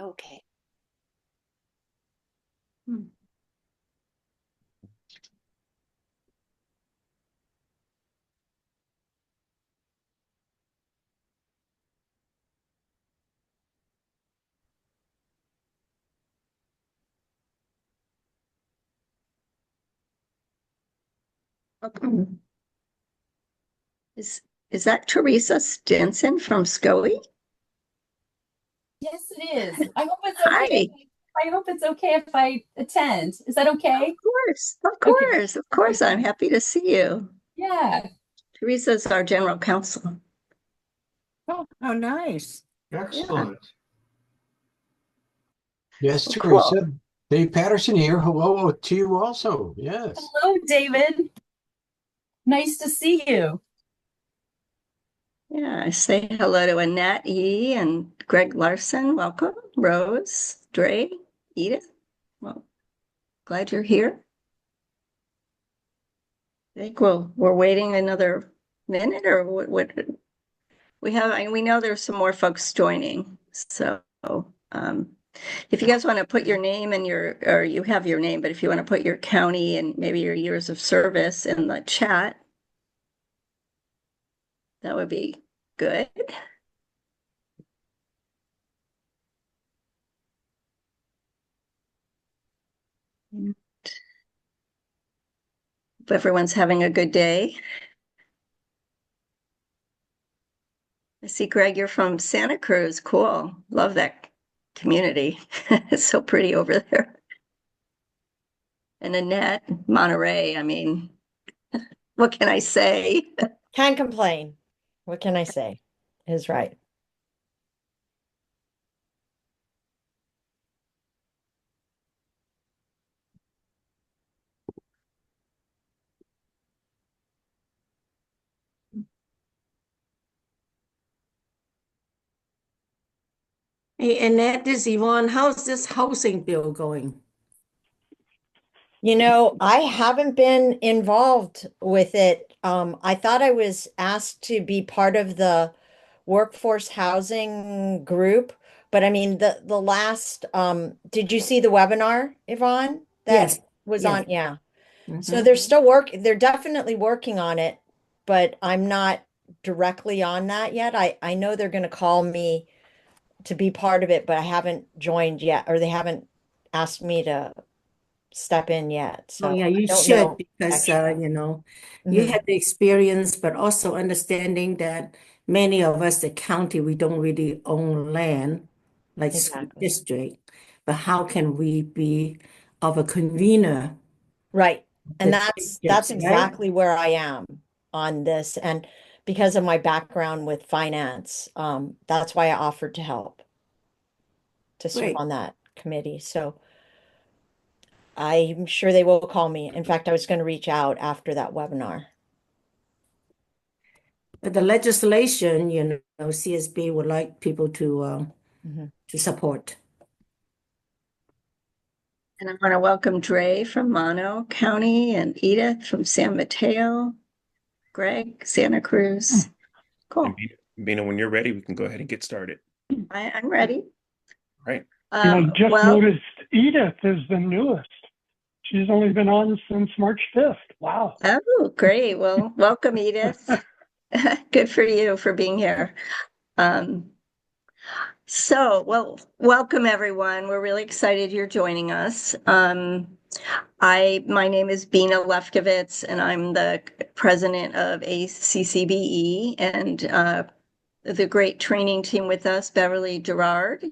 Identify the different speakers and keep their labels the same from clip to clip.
Speaker 1: Okay.
Speaker 2: Okay. Is that Teresa Stinson from SCOE?
Speaker 1: Yes, it is. I hope it's okay.
Speaker 2: Hi.
Speaker 1: I hope it's okay if I attend. Is that okay?
Speaker 2: Of
Speaker 1: Okay.
Speaker 2: course, of course. I'm
Speaker 1: Okay.
Speaker 2: happy to see you.
Speaker 1: Yeah.
Speaker 2: Teresa's our general counsel.
Speaker 3: Oh, how nice.
Speaker 2: Yeah.
Speaker 4: Excellent. Yes,
Speaker 2: Well, cool.
Speaker 4: Teresa. Dave Patterson here. Hello to you also. Yes.
Speaker 1: Hello, David. Nice to see you.
Speaker 2: Yeah, I say hello to Annette E. and Greg Larson. Welcome. Rose, Dre, Edith. Well, glad you're here. I think we're waiting another minute or what we have. We know there's some more folks joining. So if you guys want to put your name and or you have your name, but if you want to put your county and maybe your years of service in the chat, that would be good. Hope everyone's having a good day. I see, Greg, you're from Santa Cruz. Cool. Love that community. It's so pretty over there. And Annette, Monterey. I mean, what can I say?
Speaker 3: Can't complain. What can I say? Is right.
Speaker 5: Hey, Annette, this is Yvonne. How's this housing bill going?
Speaker 3: You know, I haven't been involved with it. I thought I was asked to be part of the workforce housing group, but I mean the last did you see the webinar, Yvonne, that
Speaker 5: Yes,
Speaker 3: was
Speaker 5: yes.
Speaker 3: on? Yeah. So
Speaker 5: Mhm.
Speaker 3: they're definitely working on it, but I'm not directly on that yet. I know they're going to call me to be part of it, but I haven't joined yet, or they haven't asked me to step in yet.
Speaker 5: Oh,
Speaker 3: So
Speaker 5: yeah,
Speaker 3: I
Speaker 5: you
Speaker 3: don't
Speaker 5: should
Speaker 3: know
Speaker 5: because
Speaker 3: extra.
Speaker 5: you
Speaker 3: Mhm.
Speaker 5: had the experience, but also understanding that many of us, the county, we don't really own land like school
Speaker 3: Exactly.
Speaker 5: district. But how can we be of a convener
Speaker 3: Right. And
Speaker 5: the
Speaker 3: that's
Speaker 5: districts, right?
Speaker 3: exactly where I am on this. And because of my background with finance, that's why I offered to help to serve
Speaker 5: Great.
Speaker 3: on that committee. So I'm sure they will call me. In fact, I was going to reach out after that webinar.
Speaker 5: But the legislation, CSB would like people
Speaker 3: Mhm.
Speaker 5: to support.
Speaker 2: And I want to welcome Dre from Mono County and Edith from San Mateo, Greg, Santa Cruz. Cool.
Speaker 6: And Bina, when you're ready, we can go ahead and get started.
Speaker 2: I'm ready.
Speaker 6: Right.
Speaker 7: And I just
Speaker 2: Well,
Speaker 7: noticed Edith is the newest. She's only been on since March 5th. Wow.
Speaker 2: oh, great. Well, welcome, Edith. Good for you for being here. Um, welcome everyone. We're really excited you're joining us. My name is Bina Lefkowitz, and I'm the president of ACCBE, and the great training team with us, Beverly Gerard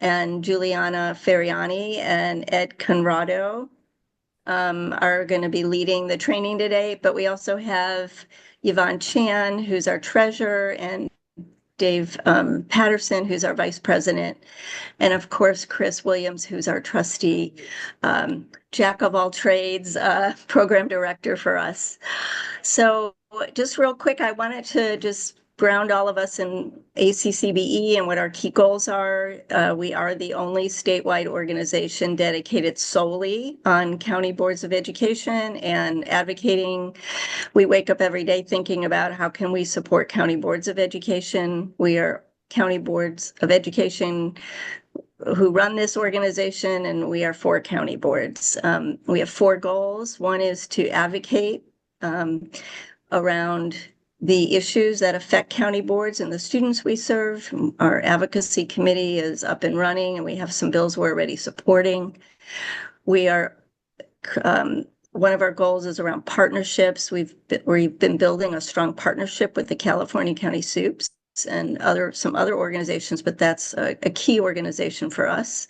Speaker 2: and Juliana Ferriani and Ed Conrado, are going to be leading the training today. But we also have Yvonne Chan, who's our treasurer, and Dave Patterson, who's our vice president, and of course, Chris Williams, who's our trustee, jack of all trades, program director for us. So just real quick, I wanted to just ground all of us in ACCBE and what our key goals are. We are the only statewide organization dedicated solely on county boards of education and advocating. We wake up every day thinking about how can we support county boards of education. We are county boards of education who run this organization, and we are 4 county boards. We have 4 goals. One is to advocate around the issues that affect county boards and the students we serve. Our advocacy committee is up and running, and we have some bills we're already supporting. We are one of our goals is around partnerships. We've been building a strong partnership with the California County Soups and some other organizations, but that's a key organization for us.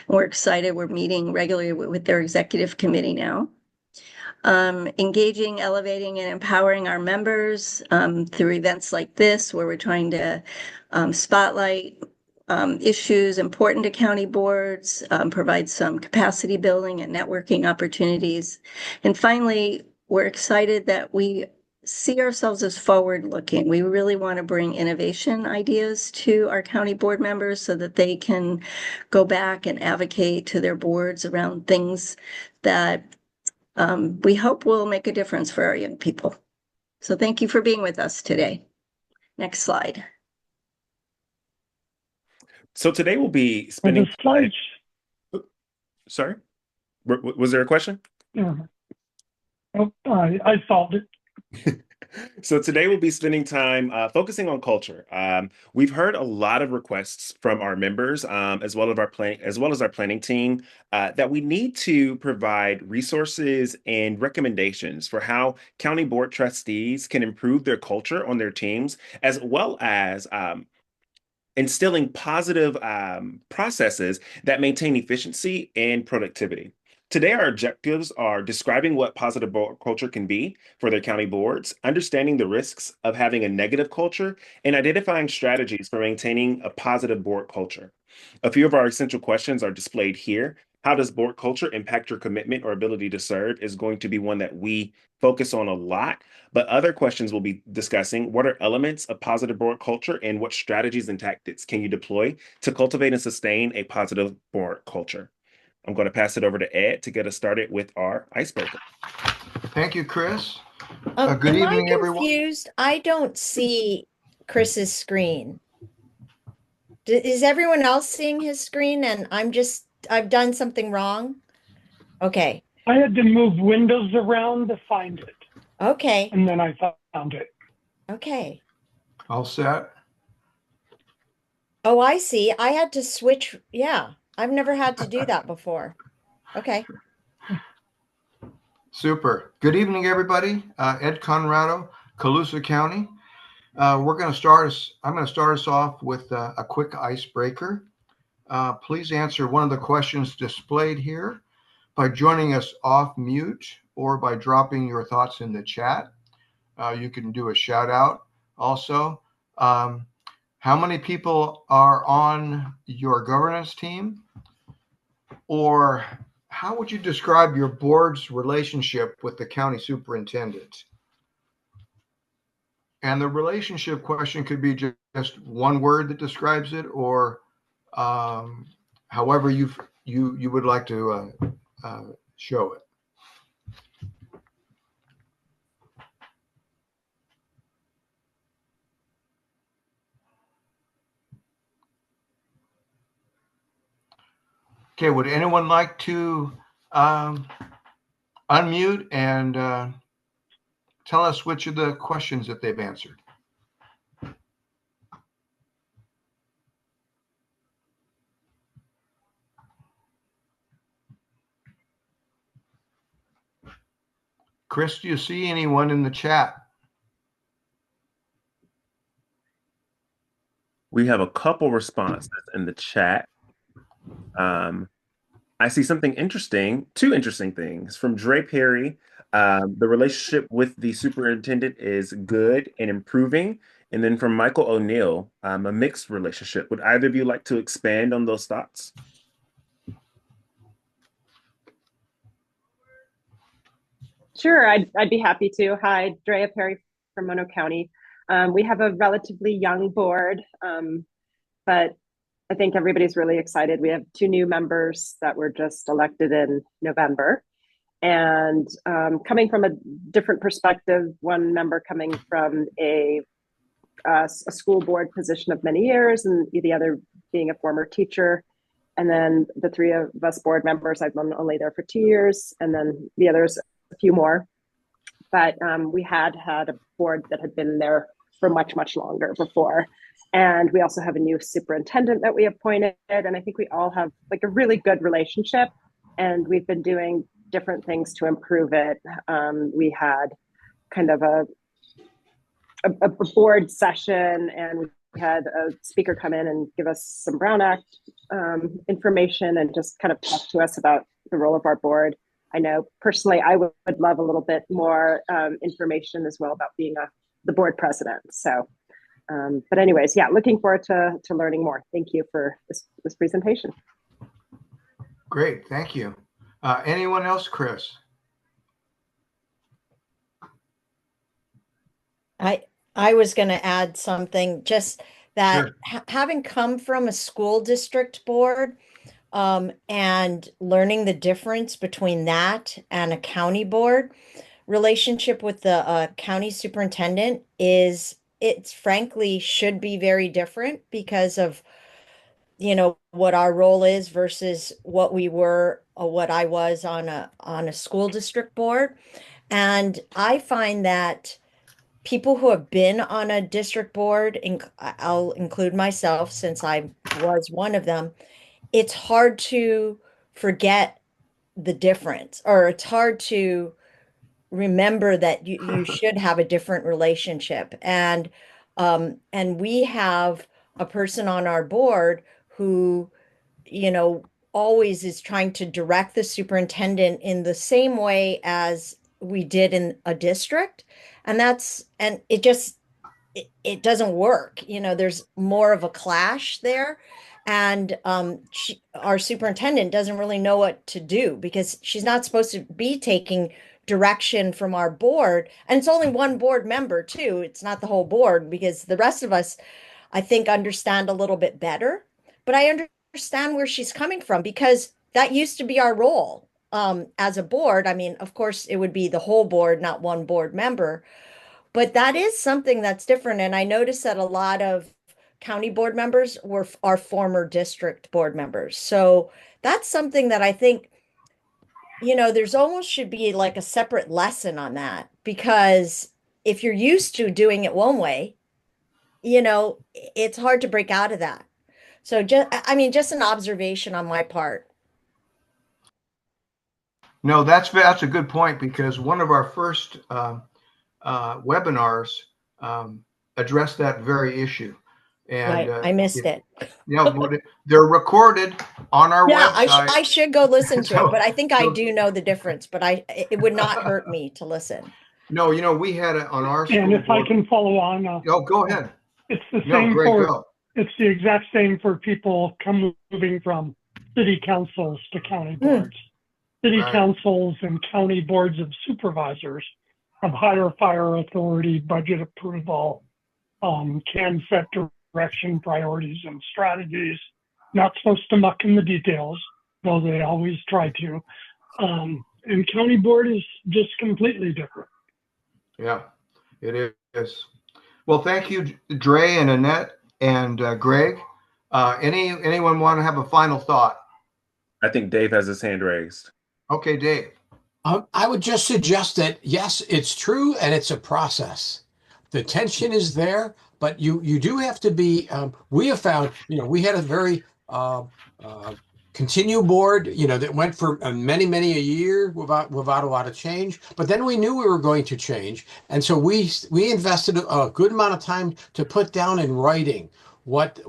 Speaker 2: We're excited. We're meeting regularly with their executive committee now. Engaging, elevating, and empowering our members through events like this, where we're trying to spotlight issues important to county boards, provide some capacity building and networking opportunities. And finally, we're excited that we see ourselves as forward-looking. We really want to bring innovation ideas to our county board members so that they can go back and advocate to their boards around things that we hope will make a difference for our young people. So thank you for being with us today. Next slide.
Speaker 6: So today we'll be
Speaker 7: And
Speaker 6: spending.
Speaker 7: the slides.
Speaker 6: Sorry, was there a question?
Speaker 7: Yeah. Oh, I solved it.
Speaker 6: So today we'll be spending time focusing on culture. We've heard a lot of requests from our members, as well as our planning team, that we need to provide resources and recommendations for how county board trustees can improve their culture on their teams, as well as instilling positive processes that maintain efficiency and productivity. Today, our objectives are describing what positive board culture can be for their county boards, understanding the risks of having a negative culture, and identifying strategies for maintaining a positive board culture. A few of our essential questions are displayed here. How does board culture impact your commitment or ability to serve is going to be one that we focus on a lot, but other questions we'll be discussing: what are elements of positive board culture and what strategies and tactics can you deploy to cultivate and sustain a positive board culture? I'm going to pass it over to Ed to get us started with our icebreaker.
Speaker 4: Thank you, Chris. Good
Speaker 3: Am
Speaker 4: evening,
Speaker 3: I
Speaker 4: everyone.
Speaker 3: confused? I don't see Chris's screen. Is everyone else seeing his screen and I've done something wrong? Okay.
Speaker 7: I had to move windows around to find it,
Speaker 3: Okay.
Speaker 7: and then I found it.
Speaker 3: Okay.
Speaker 4: All set.
Speaker 3: Oh, I see. I had to switch. Yeah. I've never had to do that before. Okay.
Speaker 4: Super. Good evening, everybody. Ed Conrado, Colusa County. I'm going to start us off with a quick icebreaker. Please answer one of the questions displayed here by joining us off mute or by dropping your thoughts in the chat. You can do a shout out also. How many people are on your governance team? Or how would you describe your board's relationship with the county superintendent? And the relationship question could be just one word that describes it, or however you would like to show it. Okay, would anyone like to unmute and tell us which of the questions that they've answered? Chris, do you see anyone in the chat?
Speaker 6: We have a couple responses in the chat. I see something interesting, 2 interesting things from Dre Perry. The relationship with the superintendent is good and improving. And then from Michael O'Neill, a mixed relationship. Would either of you like to expand on those thoughts?
Speaker 8: Sure, I'd be happy to. Hi, Drea Perry from Mono County. We have a relatively young board, but I think everybody's really excited. We have 2 new members that were just elected in November. And coming from a different perspective, one member coming from a school board position of many years, and the other being a former teacher, And then the three of us board members, I've been only there for 2 years, and then the others, a few more. But we had a board that had been there for much, much longer before. And we also have a new superintendent that we appointed. And I think we all have like a really good relationship. And we've been doing different things to improve it. We had kind of a board session, and we had a speaker come in and give us some Brown Act information and just kind of talk to us about the role of our board. I know personally I would love a little bit more information as well about being the board president. So, but anyways, yeah, looking forward to learning more. Thank you for this presentation.
Speaker 4: Great, thank you. Anyone else, Chris?
Speaker 3: I was going to add something, just that
Speaker 4: Sure.
Speaker 3: having come from a school district board, and learning the difference between that and a county board, relationship with the county superintendent it's frankly should be very different because of, what our role is versus what we were or what I was on a school district board. And I find that people who have been on a district board, I'll include myself since I was one of them, it's hard to forget the difference, or it's hard to remember that you should have a different relationship. And we have a person on our board who, always is trying to direct the superintendent in the same way as we did in a district. And it doesn't work. There's more of a clash there. And our superintendent doesn't really know what to do because she's not supposed to be taking direction from our board. And it's only one board member too. It's not the whole board, because the rest of us, I think, understand a little bit better. But I understand where she's coming from, because that used to be our role as a board. I mean, of course, it would be the whole board, not one board member. But that is something that's different. And I noticed that a lot of county board members are former district board members. So that's something that I think, there's almost should be like a separate lesson on that, because if you're used to doing it one way, it's hard to break out of that. So just an observation on my part.
Speaker 4: No, that's a good point, because one of our first webinars addressed that very issue. And
Speaker 3: Right. I missed it.
Speaker 4: They're recorded on our
Speaker 3: Yeah,
Speaker 4: website.
Speaker 3: I should go listen to
Speaker 4: So-
Speaker 3: it, but I think I
Speaker 4: so-
Speaker 3: do know the difference, but it would not hurt me to listen.
Speaker 4: No, we had it on our school
Speaker 7: And if I
Speaker 4: board.
Speaker 7: can follow on,
Speaker 4: Oh, go ahead.
Speaker 7: it's the
Speaker 4: No,
Speaker 7: same
Speaker 4: Greg,
Speaker 7: for,
Speaker 4: go.
Speaker 7: it's the exact same for people moving from city councils to county boards. City
Speaker 4: Right.
Speaker 7: councils and county boards of supervisors have higher fire authority, budget approval, can set direction, priorities, and strategies. Not supposed to muck in the details, though they always try to. And county board is just completely different.
Speaker 4: Yeah, it is. Well, thank you, Dre and Annette and Greg. Anyone want to have a final thought?
Speaker 6: I think Dave has his hand raised.
Speaker 4: Okay, Dave.
Speaker 9: I would just suggest that, yes, it's true, and it's a process. The tension is there, but you do have to be, we have found, we had a very continue board, that went for many, many a year without a lot of change. But then we knew we were going to change. And so we invested a good amount of time to put down in writing what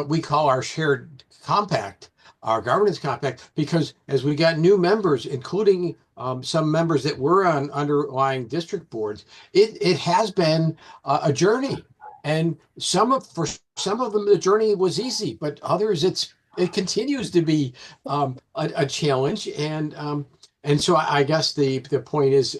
Speaker 9: we call our shared compact, our governance compact, because as we got new members, including some members that were on underlying district boards, it has been a journey. And for some of them, the journey was easy, but others, it continues to be a challenge. And so I guess the point is,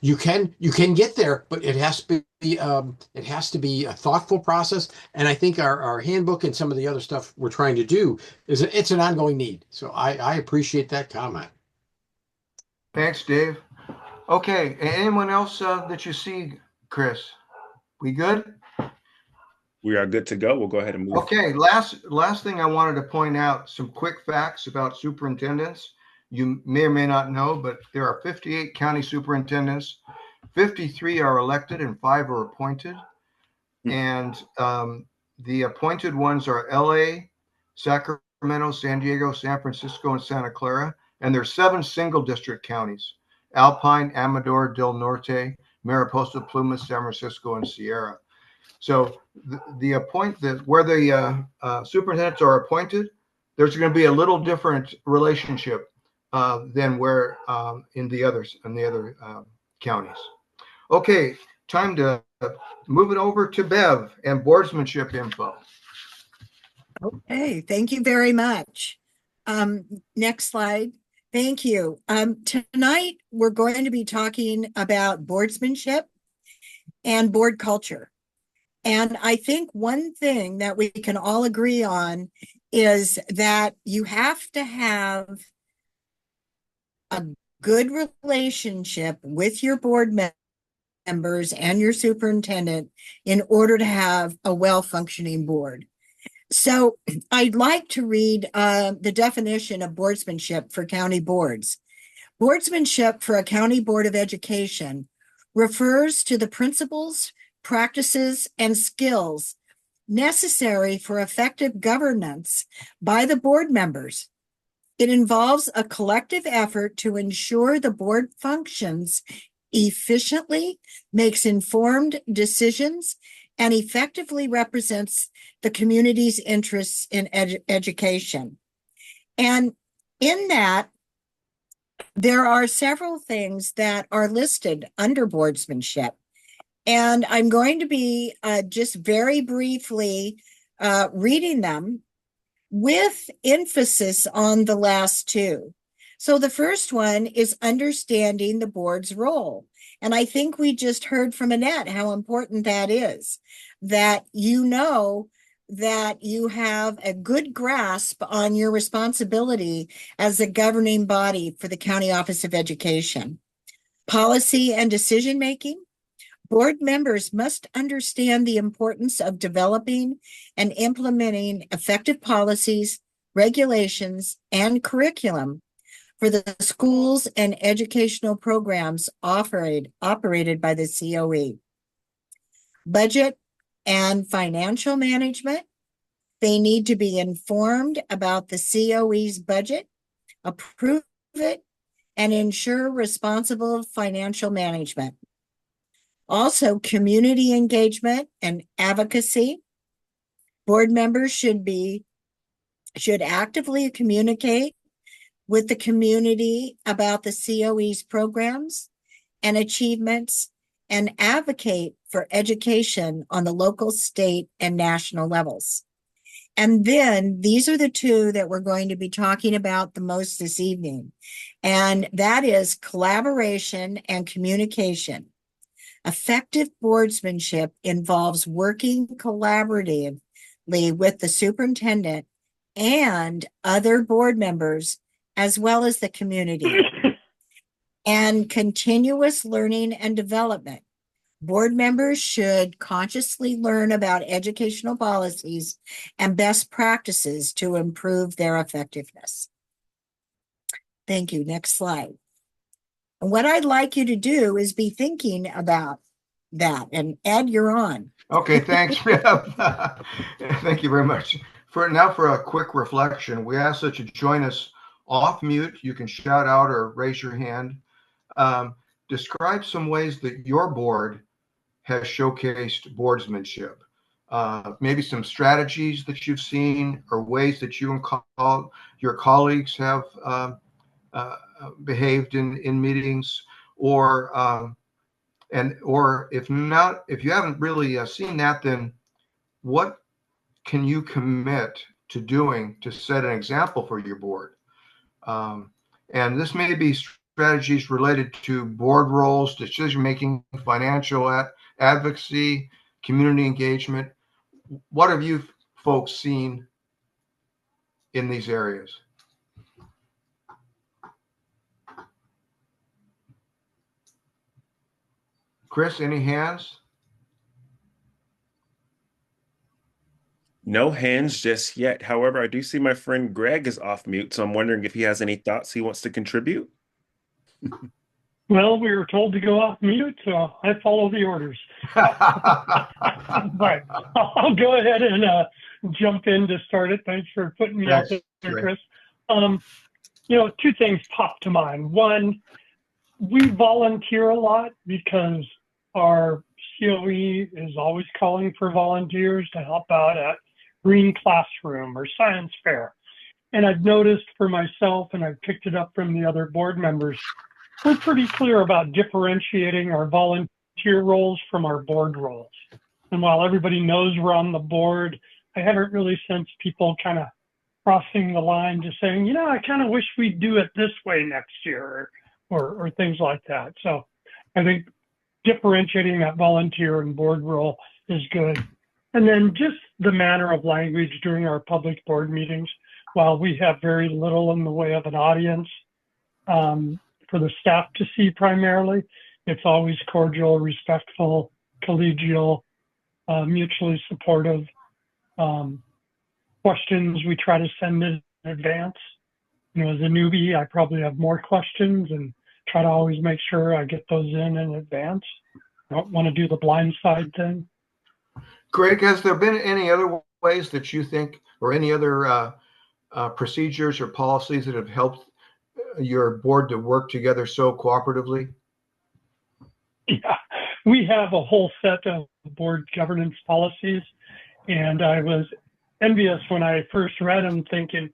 Speaker 9: you can get there, but it has to be a thoughtful process. And I think our handbook and some of the other stuff we're trying to do it's an ongoing need. So I appreciate that comment.
Speaker 4: Thanks, Dave. Okay, anyone else that you see, Chris? We good?
Speaker 6: We are good to go. We'll go ahead and move.
Speaker 4: Okay, last thing I wanted to point out, some quick facts about superintendents. You may or may not know, but there are 58 county superintendents. 53 are elected and 5 are appointed. And the appointed ones are LA, Sacramento, San Diego, San Francisco, and Santa Clara. And there's 7 single district counties: Alpine, Amador, Del Norte, Mariposa, Plumas, San Francisco, and Sierra. So where the superintendents are appointed, there's going to be a little different relationship than where in the other counties. Okay, time to move it over to Bev and boardsmanship info.
Speaker 10: Okay, thank you very much. Next slide. Thank you. Tonight, we're going to be talking about boardsmanship and board culture. And I think one thing that we can all agree on is that you have to have a good relationship with your board members and your superintendent in order to have a well-functioning board. So I'd like to read the definition of boardsmanship for county boards. Boardsmanship for a county board of education refers to the principles, practices, and skills necessary for effective governance by the board members. It involves a collective effort to ensure the board functions efficiently, makes informed decisions, and effectively represents the community's interests in education. And in that, there are several things that are listed under boardsmanship. And I'm going to be just very briefly reading them with emphasis on the last 2. So the first one is understanding the board's role. And I think we just heard from Annette how important that is, that you know that you have a good grasp on your responsibility as the governing body for the County Office of Education. Policy and decision-making. Board members must understand the importance of developing and implementing effective policies, regulations, and curriculum for the schools and educational programs operated by the COE. Budget and financial management. They need to be informed about the COE's budget, approve it, and ensure responsible financial management. Also, community engagement and advocacy. Board members should actively communicate with the community about the COE's programs and achievements and advocate for education on the local, state, and national levels. And then these are the 2 that we're going to be talking about the most this evening. And that is collaboration and communication. Effective boardsmanship involves working collaboratively with the superintendent and other board members, as well as the community. And continuous learning and development. Board members should consciously learn about educational policies and best practices to improve their effectiveness. Thank you. Next slide. And what I'd like you to do is be thinking about that. And Ed, you're on.
Speaker 4: Okay, thanks, Bev. Thank you very much. For a quick reflection, we ask that you join us off mute. You can shout out or raise your hand. Describe some ways that your board has showcased boardsmanship. Maybe some strategies that you've seen or ways that you and your colleagues have behaved in meetings, or if you haven't really seen that, then what can you commit to doing to set an example for your board? And this may be strategies related to board roles, decision-making, financial advocacy, community engagement. What have you folks seen in these areas? Chris, any hands?
Speaker 6: No hands just yet. However, I do see my friend Greg is off mute, so I'm wondering if he has any thoughts he wants to contribute.
Speaker 7: Well, we were told to go off mute, so I follow the orders. But I'll go ahead and jump in to start it. Thanks for putting me out
Speaker 4: That's
Speaker 7: there,
Speaker 4: great.
Speaker 7: Chris. Two things pop to mind. One, we volunteer a lot because our COE is always calling for volunteers to help out at Green Classroom or Science Fair. And I've noticed for myself, and I've picked it up from the other board members, we're pretty clear about differentiating our volunteer roles from our board roles. And while everybody knows we're on the board, I haven't really sensed people kind of crossing the line to saying, I kind of wish we'd do it this way next year or things like that. So I think differentiating that volunteer and board role is good. And then just the manner of language during our public board meetings, while we have very little in the way of an audience for the staff to see primarily, it's always cordial, respectful, collegial, mutually supportive. Questions we try to send in advance. As a newbie, I probably have more questions and try to always make sure I get those in advance. I don't want to do the blindside thing.
Speaker 4: Greg, has there been any other ways that you think, or any other procedures or policies that have helped your board to work together so cooperatively?
Speaker 7: Yeah, we have a whole set of board governance policies, and I was envious when I first read them, thinking,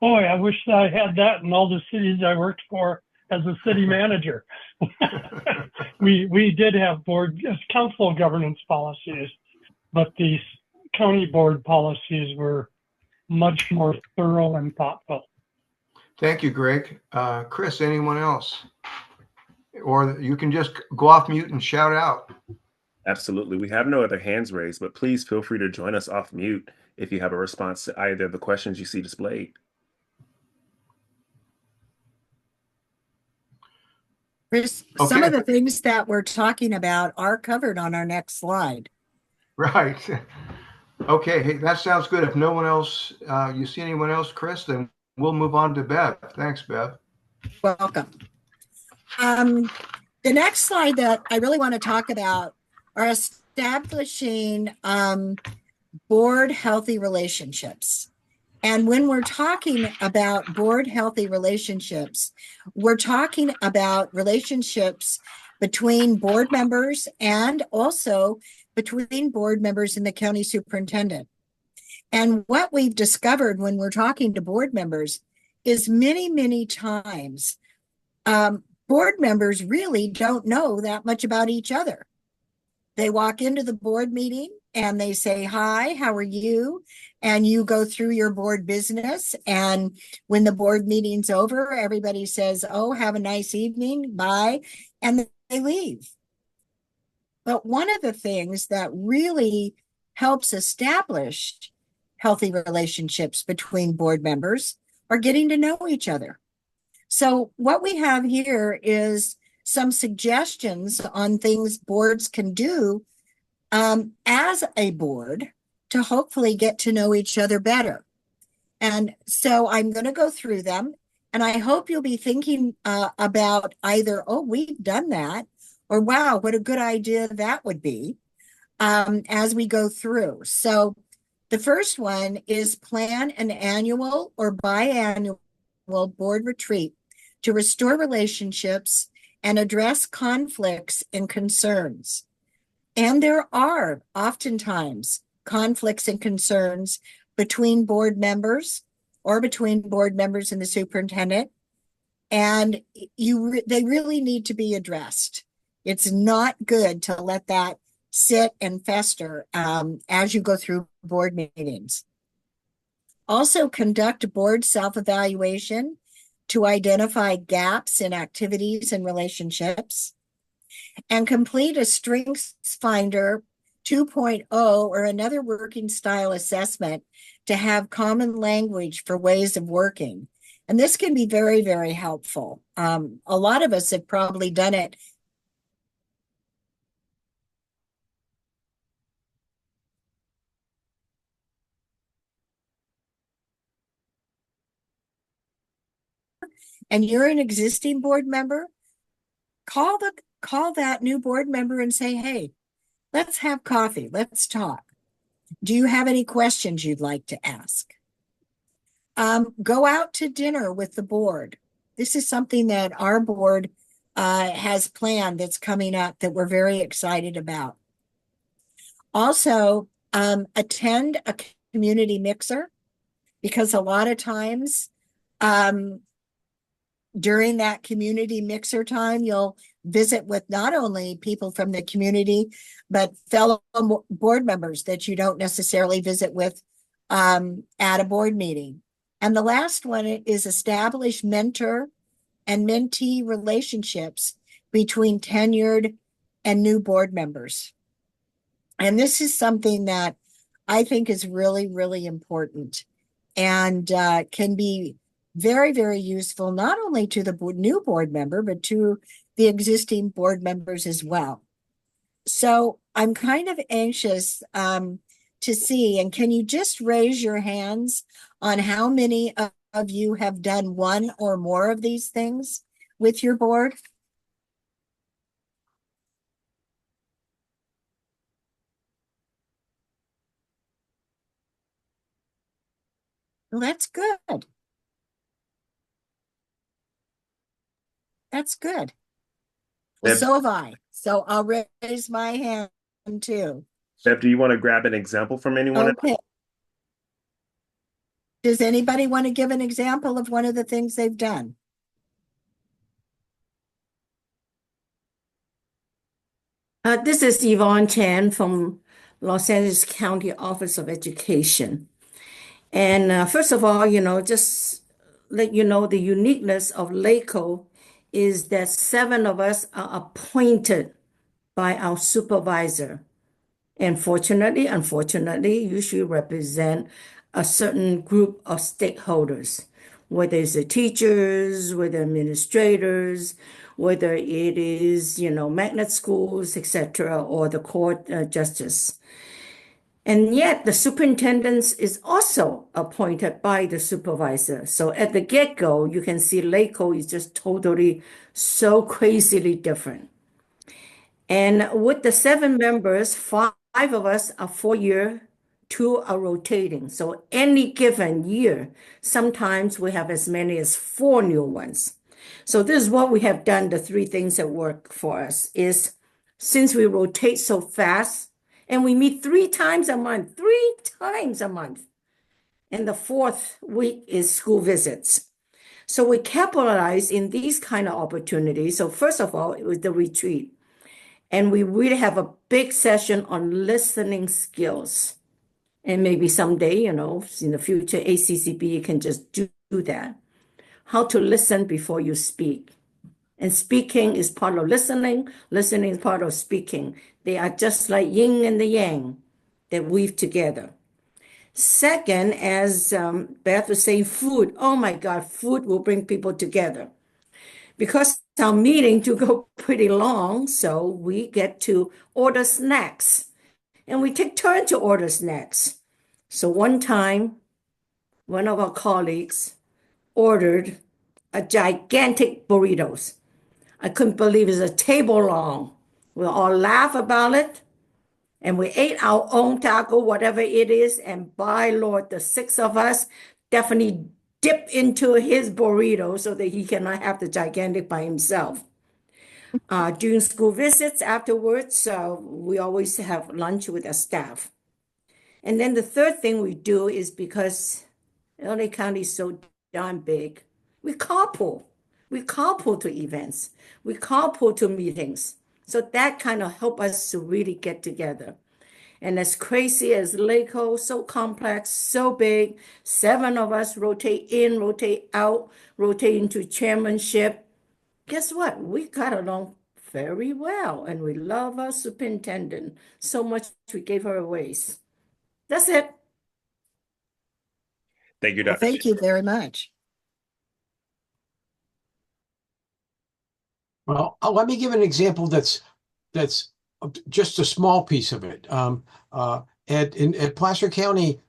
Speaker 7: boy, I wish I had that in all the cities I worked for as a city manager. We did have council governance policies, but the county board policies were much more thorough and thoughtful.
Speaker 4: Thank you, Greg. Chris, anyone else? Or you can just go off mute and shout out.
Speaker 6: Absolutely. We have no other hands raised, but please feel free to join us off mute if you have a response to either of the questions you see displayed.
Speaker 10: Chris, some of the things that we're talking about are covered on our next slide.
Speaker 4: Right. Okay. Hey, that sounds good. If no one else, you see anyone else, Chris, then we'll move on to Bev. Thanks, Bev.
Speaker 10: Welcome. The next slide that I really want to talk about are establishing board healthy relationships. And when we're talking about board healthy relationships, we're talking about relationships between board members and also between board members and the county superintendent. And what we've discovered when we're talking to board members is many, many times board members really don't know that much about each other. They walk into the board meeting and they say, hi, how are you? And you go through your board business. And when the board meeting's over, everybody says, oh, have a nice evening, bye. And they leave. But one of the things that really helps establish healthy relationships between board members are getting to know each other. So what we have here is some suggestions on things boards can do as a board to hopefully get to know each other better. And so I'm going to go through them, and I hope you'll be thinking about either, oh, we've done that, or wow, what a good idea that would be as we go through. So the first one is plan an annual or biannual board retreat to restore relationships and address conflicts and concerns. And there are oftentimes conflicts and concerns between board members or between board members and the superintendent. And they really need to be addressed. It's not good to let that sit and fester as you go through board meetings. Also, conduct board self-evaluation to identify gaps in activities and relationships, and complete a Strengths Finder 2.0 or another working style assessment to have common language for ways of working. And this can be very, very helpful. A lot of us have probably done it and you're an existing board member, call that new board member and say, hey, let's have coffee. Let's talk. Do you have any questions you'd like to ask? Go out to dinner with the board. This is something that our board has planned that's coming up that we're very excited about. Also, attend a community mixer, because a lot of times during that community mixer time, you'll visit with not only people from the community, but fellow board members that you don't necessarily visit with at a board meeting. And the last one is establish mentor and mentee relationships between tenured and new board members. And this is something that I think is really, really important and can be very, very useful, not only to the new board member, but to the existing board members as well. So I'm kind of anxious to see, and can you just raise your hands on how many of you have done one or more of these things with your board? Well, that's good. That's good. Well,
Speaker 6: Deb,
Speaker 10: so have I. So I'll raise my hand too.
Speaker 6: Deb, do you want to grab an example from anyone?
Speaker 10: Okay. Does anybody want to give an example of one of the things they've done?
Speaker 5: This is Yvonne Chan from Los Angeles County Office of Education. And first of all, just let you know the uniqueness of LACO is that 7 of us are appointed by our supervisor. And fortunately, unfortunately, usually represent a certain group of stakeholders, whether it's the teachers, whether administrators, whether it is, magnet schools, etc., or the court justice. And yet the superintendent is also appointed by the supervisor. So at the get-go, you can see LACO is just totally so crazily different. And with the 7 members, 5 of us are 4-year, 2 are rotating. So any given year, sometimes we have as many as 4 new ones. So this is what we have done. The 3 things that work for us is, since we rotate so fast, and we meet 3 times a month, 3 times a month. And the 4th week is school visits. So we capitalize in these kind of opportunities. So first of all, it was the retreat. And we really have a big session on listening skills. And maybe someday, in the future, ACCB can just do that. How to listen before you speak. And speaking is part of listening. Listening is part of speaking. They are just like yin and the yang that weave together. Second, as Beth was saying, food. Oh my God, food will bring people together. Because our meeting do go pretty long, so we get to order snacks. And we take turns to order snacks. So one time, one of our colleagues ordered a gigantic burritos. I couldn't believe it's a table long. We all laugh about it. And we ate our own taco, whatever it is. And by Lord, the 6 of us definitely dip into his burrito so that he cannot have the gigantic by himself. During school visits afterwards, we always have lunch with our staff. And then the third thing we do is, because LA County is so darn big, we carpool. We carpool to events. We carpool to meetings. So that kind of help us to really get together. And as crazy as LACO, so complex, so big, 7 of us rotate in, rotate out, rotate into chairmanship. Guess what? We got along very well, and we love our superintendent so much we gave her a raise. That's it.
Speaker 6: Thank you,
Speaker 10: Well,
Speaker 6: Dr.
Speaker 10: thank you very much.
Speaker 9: Well, let me give an example that's just a small piece of it. At Placer County,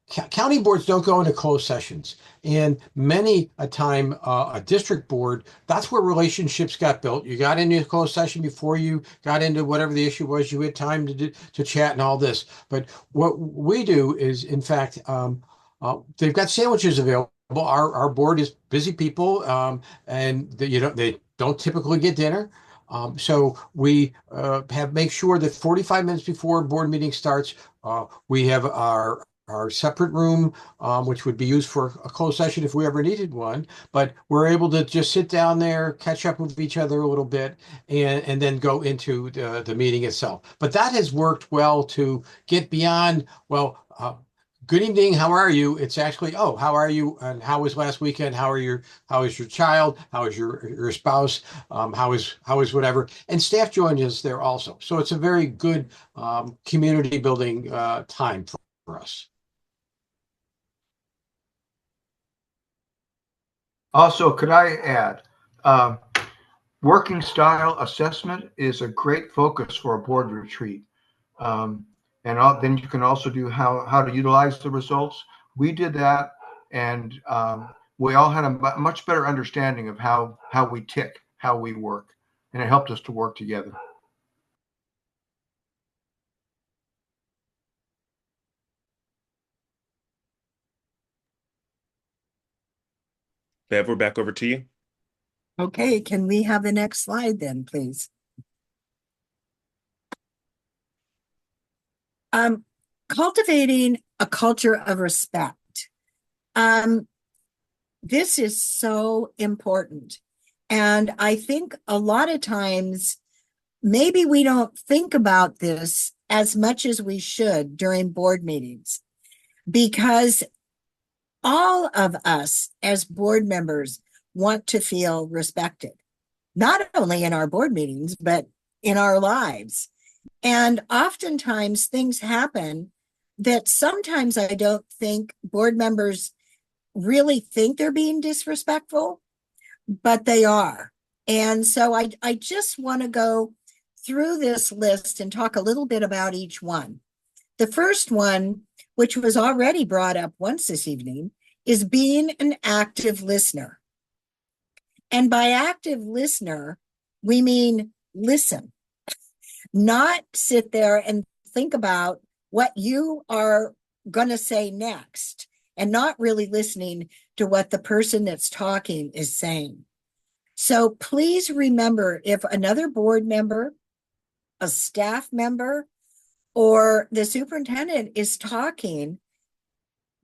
Speaker 9: county boards don't go into closed sessions. And many a time, a district board, that's where relationships got built. You got into a closed session before you got into whatever the issue was. You had time to chat and all this. But what we do is, in fact, they've got sandwiches available. Our board is busy people, and they don't typically get dinner. So we make sure that 45 minutes before board meeting starts, we have our separate room, which would be used for a closed session if we ever needed one. But we're able to just sit down there, catch up with each other a little bit, and then go into the meeting itself. But that has worked well to get beyond, well, good evening, how are you? It's actually, oh, how are you? And how was last weekend? How is your child? How is your spouse? How is whatever? And staff joins us there also. So it's a very good community building time for us.
Speaker 4: Also, could I add, working style assessment is a great focus for a board retreat. Then you can also do how to utilize the results. We did that, and we all had a much better understanding of how we tick, how we work, and it helped us to work together.
Speaker 6: Bev, we're back over to you.
Speaker 10: Okay, can we have the next slide then, please? Cultivating a culture of respect. This is so important. And I think a lot of times, maybe we don't think about this as much as we should during board meetings, because all of us as board members want to feel respected, not only in our board meetings, but in our lives. And oftentimes things happen that sometimes I don't think board members really think they're being disrespectful, but they are. And so I just want to go through this list and talk a little bit about each one. The first one, which was already brought up once this evening, is being an active listener. And by active listener, we mean listen, not sit there and think about what you are going to say next, and not really listening to what the person that's talking is saying. So please remember, if another board member, a staff member, or the superintendent is talking,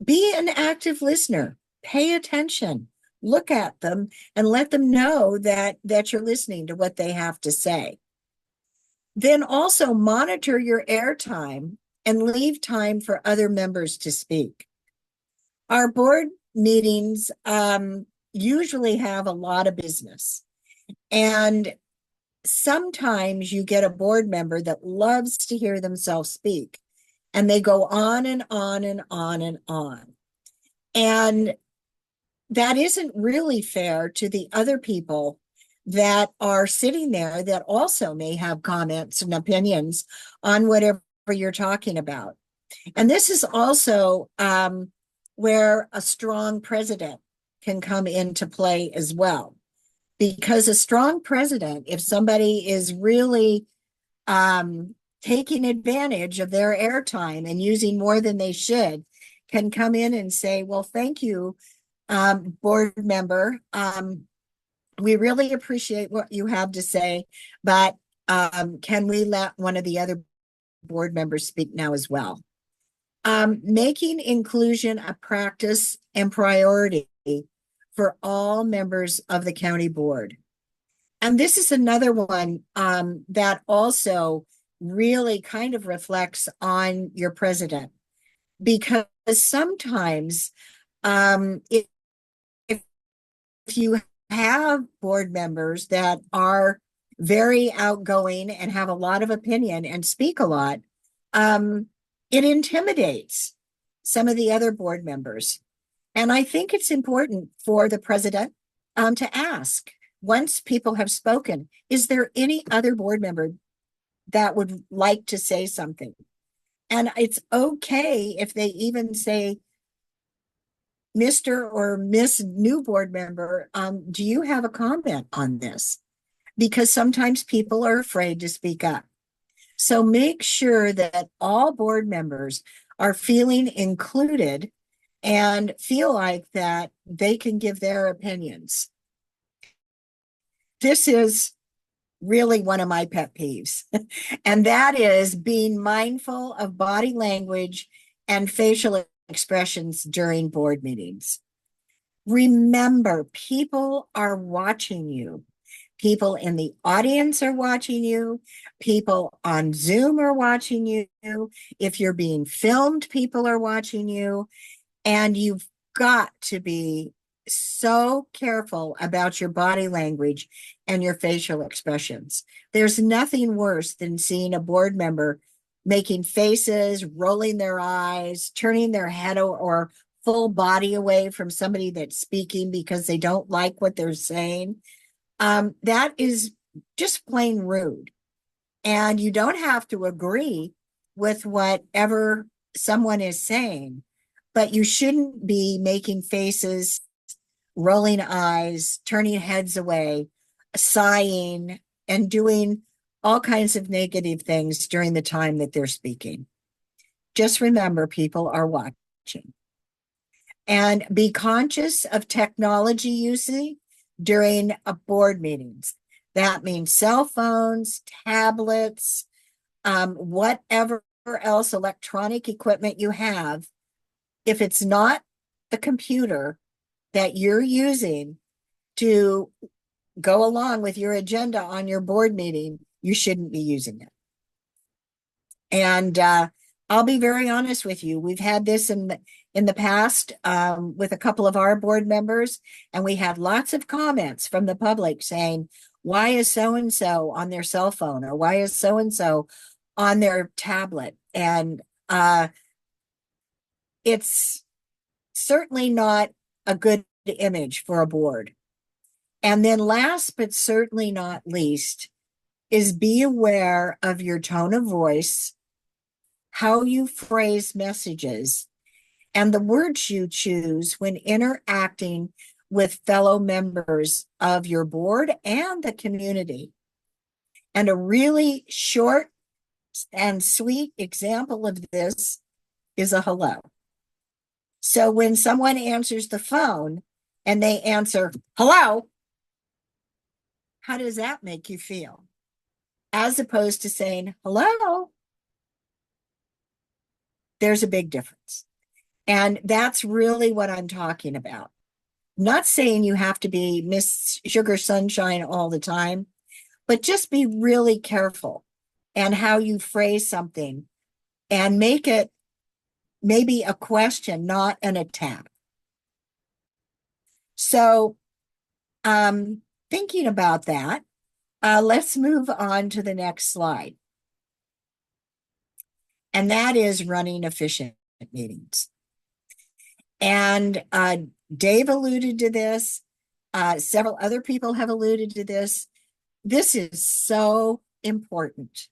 Speaker 10: be an active listener, pay attention, look at them, and let them know that you're listening to what they have to say. Then also monitor your airtime and leave time for other members to speak. Our board meetings usually have a lot of business. And sometimes you get a board member that loves to hear themselves speak, and they go on and on and on and on. And that isn't really fair to the other people that are sitting there that also may have comments and opinions on whatever you're talking about. And this is also where a strong president can come into play as well. Because a strong president, if somebody is really taking advantage of their airtime and using more than they should, can come in and say, well, thank you, board member. We really appreciate what you have to say, but can we let one of the other board members speak now as well? Making inclusion a practice and priority for all members of the county board. And this is another one that also really kind of reflects on your president, because sometimes if you have board members that are very outgoing and have a lot of opinion and speak a lot, it intimidates some of the other board members. And I think it's important for the president to ask, once people have spoken, is there any other board member that would like to say something? And it's okay if they even say Mr. or Miss new board member, do you have a comment on this? Because sometimes people are afraid to speak up. So make sure that all board members are feeling included and feel like that they can give their opinions. This is really one of my pet peeves, and that is being mindful of body language and facial expressions during board meetings. Remember, people are watching you. People in the audience are watching you. People on Zoom are watching you. If you're being filmed, people are watching you. And you've got to be so careful about your body language and your facial expressions. There's nothing worse than seeing a board member making faces, rolling their eyes, turning their head or full body away from somebody that's speaking because they don't like what they're saying. That is just plain rude. And you don't have to agree with whatever someone is saying, but you shouldn't be making faces, rolling eyes, turning heads away, sighing, and doing all kinds of negative things during the time that they're speaking. Just remember, people are watching. And be conscious of technology usage during board meetings. That means cell phones, tablets, whatever else electronic equipment you have. If it's not the computer that you're using to go along with your agenda on your board meeting, you shouldn't be using it. And I'll be very honest with you. We've had this in the past with a couple of our board members, and we had lots of comments from the public saying, why is so-and-so on their cell phone, or why is so-and-so on their tablet? And it's certainly not a good image for a board. And then last but certainly not least is be aware of your tone of voice, how you phrase messages, and the words you choose when interacting with fellow members of your board and the community. And a really short and sweet example of this is a hello. So when someone answers the phone and they answer, hello, how does that make you feel? As opposed to saying, hello, there's a big difference. And that's really what I'm talking about. Not saying you have to be Miss Sugar Sunshine all the time, but just be really careful and how you phrase something and make it maybe a question, not an attack. So thinking about that, let's move on to the next slide. And that is running efficient meetings. And Dave alluded to this. Several other people have alluded to this. This is so important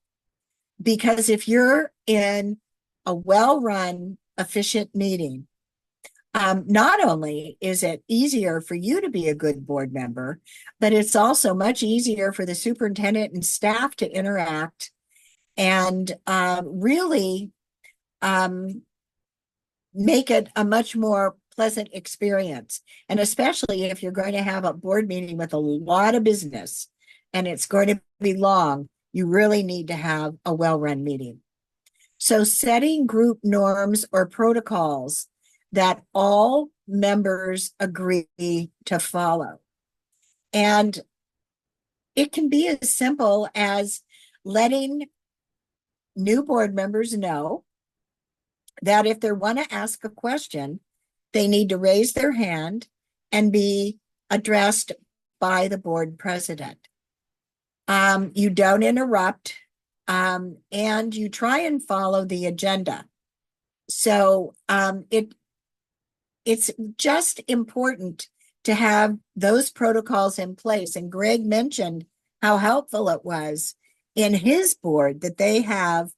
Speaker 10: because if you're in a well-run, efficient meeting, not only is it easier for you to be a good board member, but it's also much easier for the superintendent and staff to interact and really make it a much more pleasant experience. And especially if you're going to have a board meeting with a lot of business and it's going to be long, you really need to have a well-run meeting. So setting group norms or protocols that all members agree to follow. And it can be as simple as letting new board members know that if they want to ask a question, they need to raise their hand and be addressed by the board president. You don't interrupt, and you try and follow the agenda. So it's just important to have those protocols in place. And Greg mentioned how helpful it was in his board that they have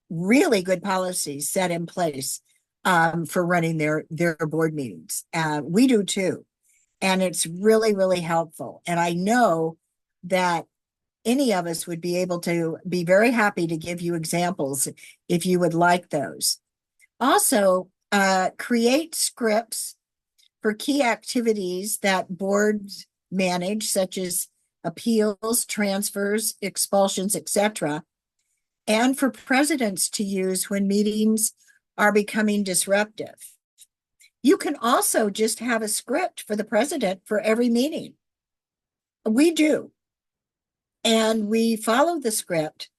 Speaker 10: really good policies set in place for running their board meetings. We do too. And it's really, really helpful. And I know that any of us would be able to be very happy to give you examples if you would like those. Also, create scripts for key activities that boards manage, such as appeals, transfers, expulsions, etc., and for presidents to use when meetings are becoming disruptive. You can also just have a script for the president for every meeting. We do. And we follow the script,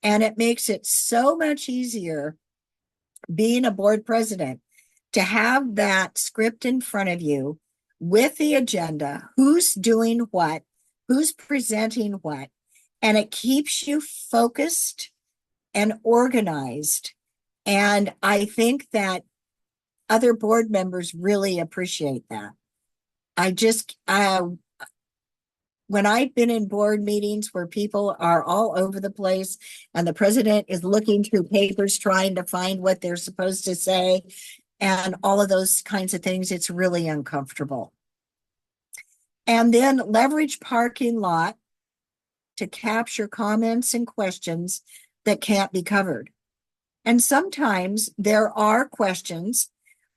Speaker 10: and it makes it so much easier being a board president to have that script in front of you with the agenda, who's doing what, who's presenting what, and it keeps you focused and organized. And I think that other board members really appreciate that. When I've been in board meetings where people are all over the place and the president is looking through papers trying to find what they're supposed to say and all of those kinds of things, it's really uncomfortable. And then leverage parking lot to capture comments and questions that can't be covered. And sometimes there are questions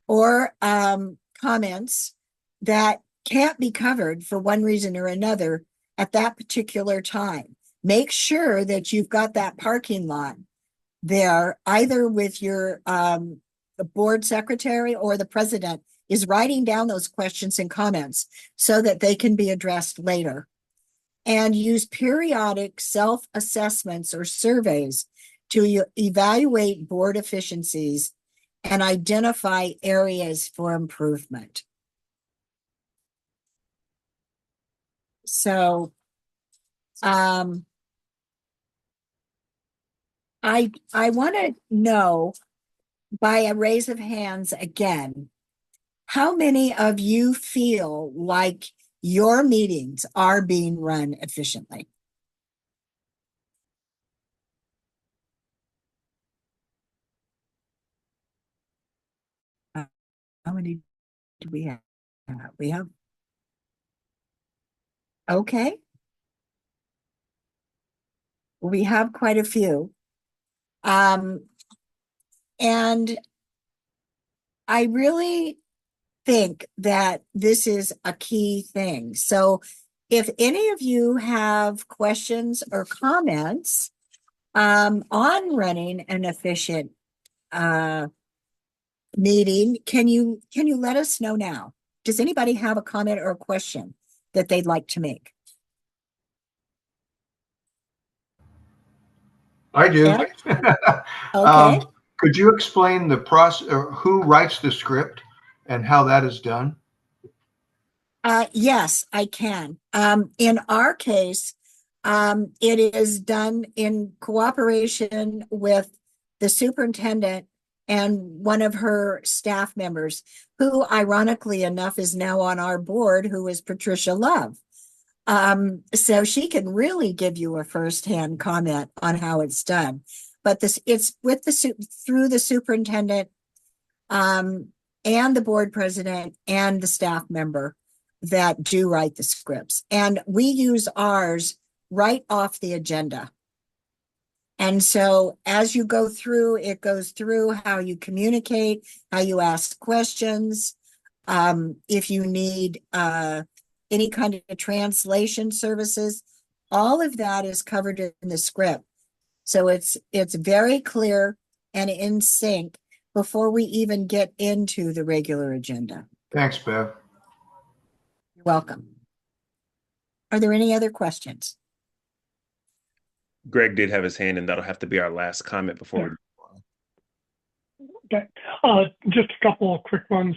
Speaker 10: or comments that can't be covered for one reason or another at that particular time. Make sure that you've got that parking lot there, either with your the board secretary or the president is writing down those questions and comments so that they can be addressed later. And use periodic self-assessments or surveys to evaluate board efficiencies and identify areas for improvement. So I want to know by a raise of hands again, how many of you feel like your meetings are being run efficiently? How many do we have? We have. Okay. We have quite a few. And I really think that this is a key thing. So if any of you have questions or comments on running an efficient meeting, can you let us know now? Does anybody have a comment or a question that they'd like to make?
Speaker 4: I do.
Speaker 10: Yeah. Okay.
Speaker 4: Could you explain the process, or who writes the script and how that is done?
Speaker 10: Yes, I can. In our case, it is done in cooperation with the superintendent and one of her staff members, who ironically enough is now on our board, who is Patricia Love. So she can really give you a firsthand comment on how it's done. But it's with through the superintendent and the board president and the staff member that do write the scripts. And we use ours right off the agenda. And so as you go through, it goes through how you communicate, how you ask questions, if you need any kind of translation services, all of that is covered in the script. So it's very clear and in sync before we even get into the regular agenda.
Speaker 4: Thanks, Bev.
Speaker 10: You're welcome. Are there any other questions?
Speaker 6: Greg did have his hand, and that'll have to be our last comment before we.
Speaker 7: Okay, just a couple of quick ones.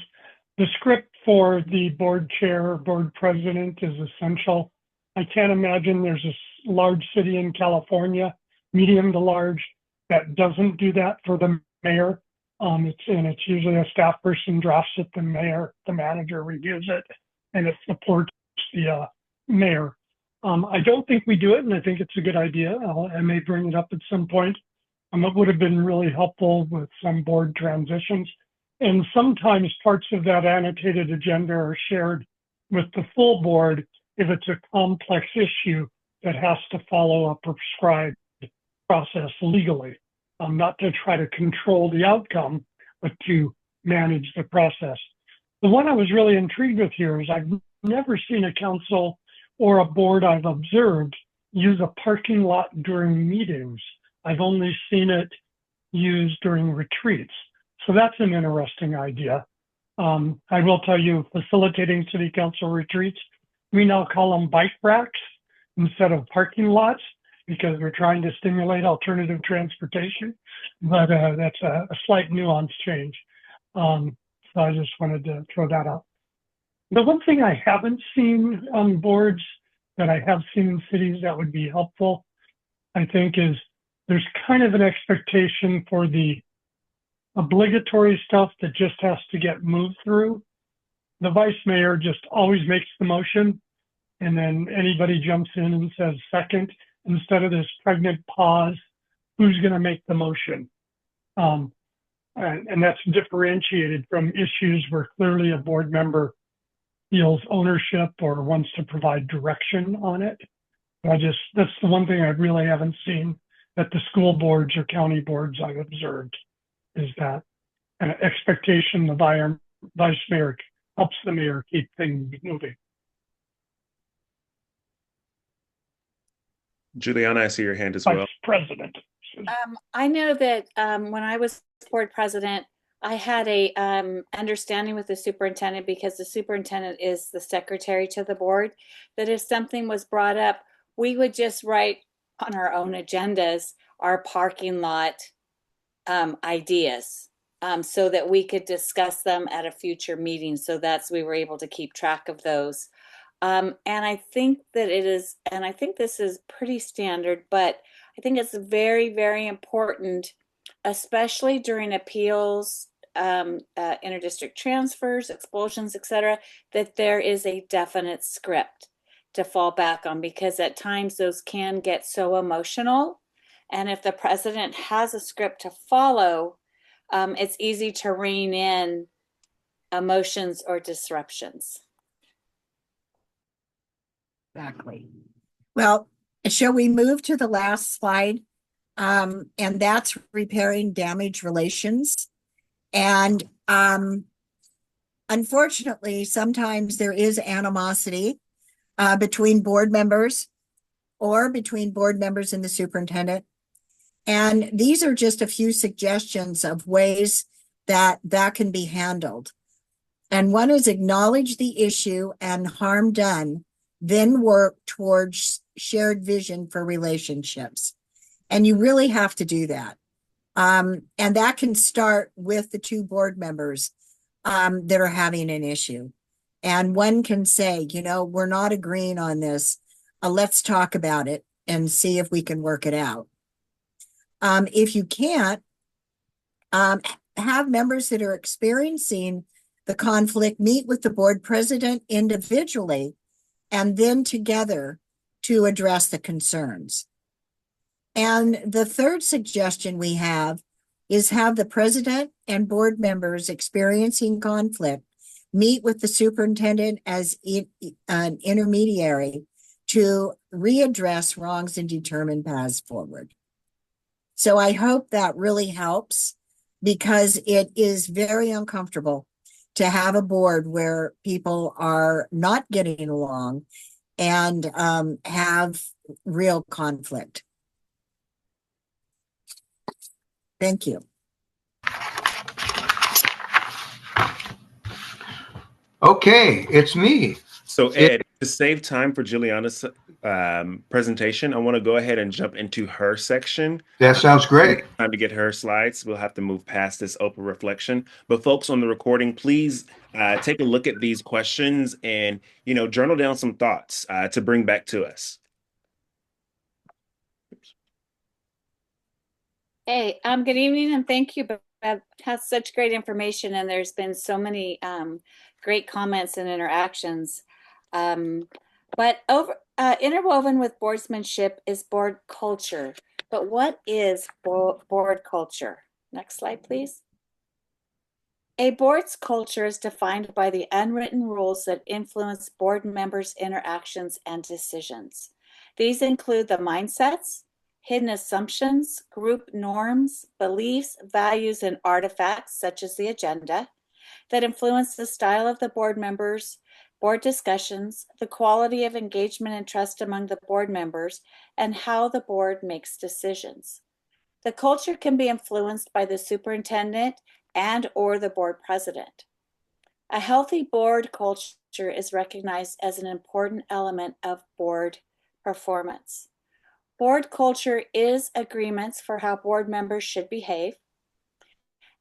Speaker 7: The script for the board chair, board president is essential. I can't imagine there's a large city in California, medium to large, that doesn't do that for the mayor. It's usually a staff person drafts it, the mayor, the manager reviews it, and it supports the mayor. I don't think we do it, and I think it's a good idea. I may bring it up at some point. It would have been really helpful with some board transitions And sometimes parts of that annotated agenda are shared with the full board if it's a complex issue that has to follow a prescribed process legally, not to try to control the outcome, but to manage the process. The one I was really intrigued with here is I've never seen a council or a board I've observed use a parking lot during meetings. I've only seen it used during retreats. So that's an interesting idea. I will tell you, facilitating city council retreats, we now call them bike racks instead of parking lots because we're trying to stimulate alternative transportation. But that's a slight nuance change. So I just wanted to throw that out. The one thing I haven't seen on boards that I have seen in cities that would be helpful, I think, is there's kind of an expectation for the obligatory stuff that just has to get moved through. The vice mayor just always makes the motion, and then anybody jumps in and says second, instead of this pregnant pause, who's going to make the motion? And that's differentiated from issues where clearly a board member feels ownership or wants to provide direction on it. That's the one thing I really haven't seen at the school boards or county boards I've observed, is that an expectation the vice mayor helps the mayor keep things moving.
Speaker 6: Juliana, I see your hand as well.
Speaker 7: Vice president.
Speaker 1: I know that when I was board president, I had a understanding with the superintendent, because the superintendent is the secretary to the board, that if something was brought up, we would just write on our own agendas our parking lot ideas, so that we could discuss them at a future meeting. So we were able to keep track of those. And I think that and I think this is pretty standard, but I think it's very, very important, especially during appeals, interdistrict transfers, expulsions, etc., that there is a definite script to fall back on, because at times those can get so emotional. And if the president has a script to follow, it's easy to rein in emotions or disruptions.
Speaker 10: Exactly. Well, shall we move to the last slide? And that's repairing damaged relations. And unfortunately, sometimes there is animosity between board members or between board members and the superintendent. And these are just a few suggestions of ways that can be handled. And one is acknowledge the issue and harm done, then work towards shared vision for relationships. And you really have to do that. And that can start with the two board members that are having an issue. And one can say, we're not agreeing on this. Let's talk about it and see if we can work it out. If you can't, have members that are experiencing the conflict meet with the board president individually and then together to address the concerns. And the third suggestion we have is have the president and board members experiencing conflict meet with the superintendent as an intermediary to readdress wrongs and determine paths forward. So I hope that really helps, because it is very uncomfortable to have a board where people are not getting along and have real conflict. Thank you.
Speaker 4: Okay, it's me.
Speaker 6: So Ed, to save time for Juliana's presentation, I want to go ahead and jump into her section.
Speaker 4: That sounds great.
Speaker 6: Time to get her slides. We'll have to move past this open reflection. But folks on the recording, please take a look at these questions and, journal down some thoughts to bring back to us.
Speaker 1: Hey, good evening, and thank you. Bev has such great information, and there's been so many great comments and interactions. But interwoven with boardsmanship is board culture. But what is board culture? Next slide, please. A board's culture is defined by the unwritten rules that influence board members' interactions and decisions. These include the mindsets, hidden assumptions, group norms, beliefs, values, and artifacts, such as the agenda, that influence the style of the board members, board discussions, the quality of engagement and trust among the board members, and how the board makes decisions. The culture can be influenced by the superintendent and or the board president. A healthy board culture is recognized as an important element of board performance. Board culture is agreements for how board members should behave,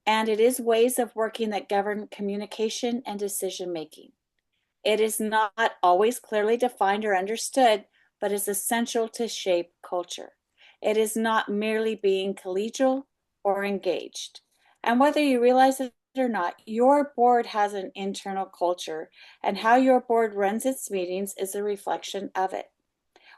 Speaker 1: and it is ways of working that govern communication and decision making. It is not always clearly defined or understood, but is essential to shape culture. It is not merely being collegial or engaged. And whether you realize it or not, your board has an internal culture, and how your board runs its meetings is a reflection of it.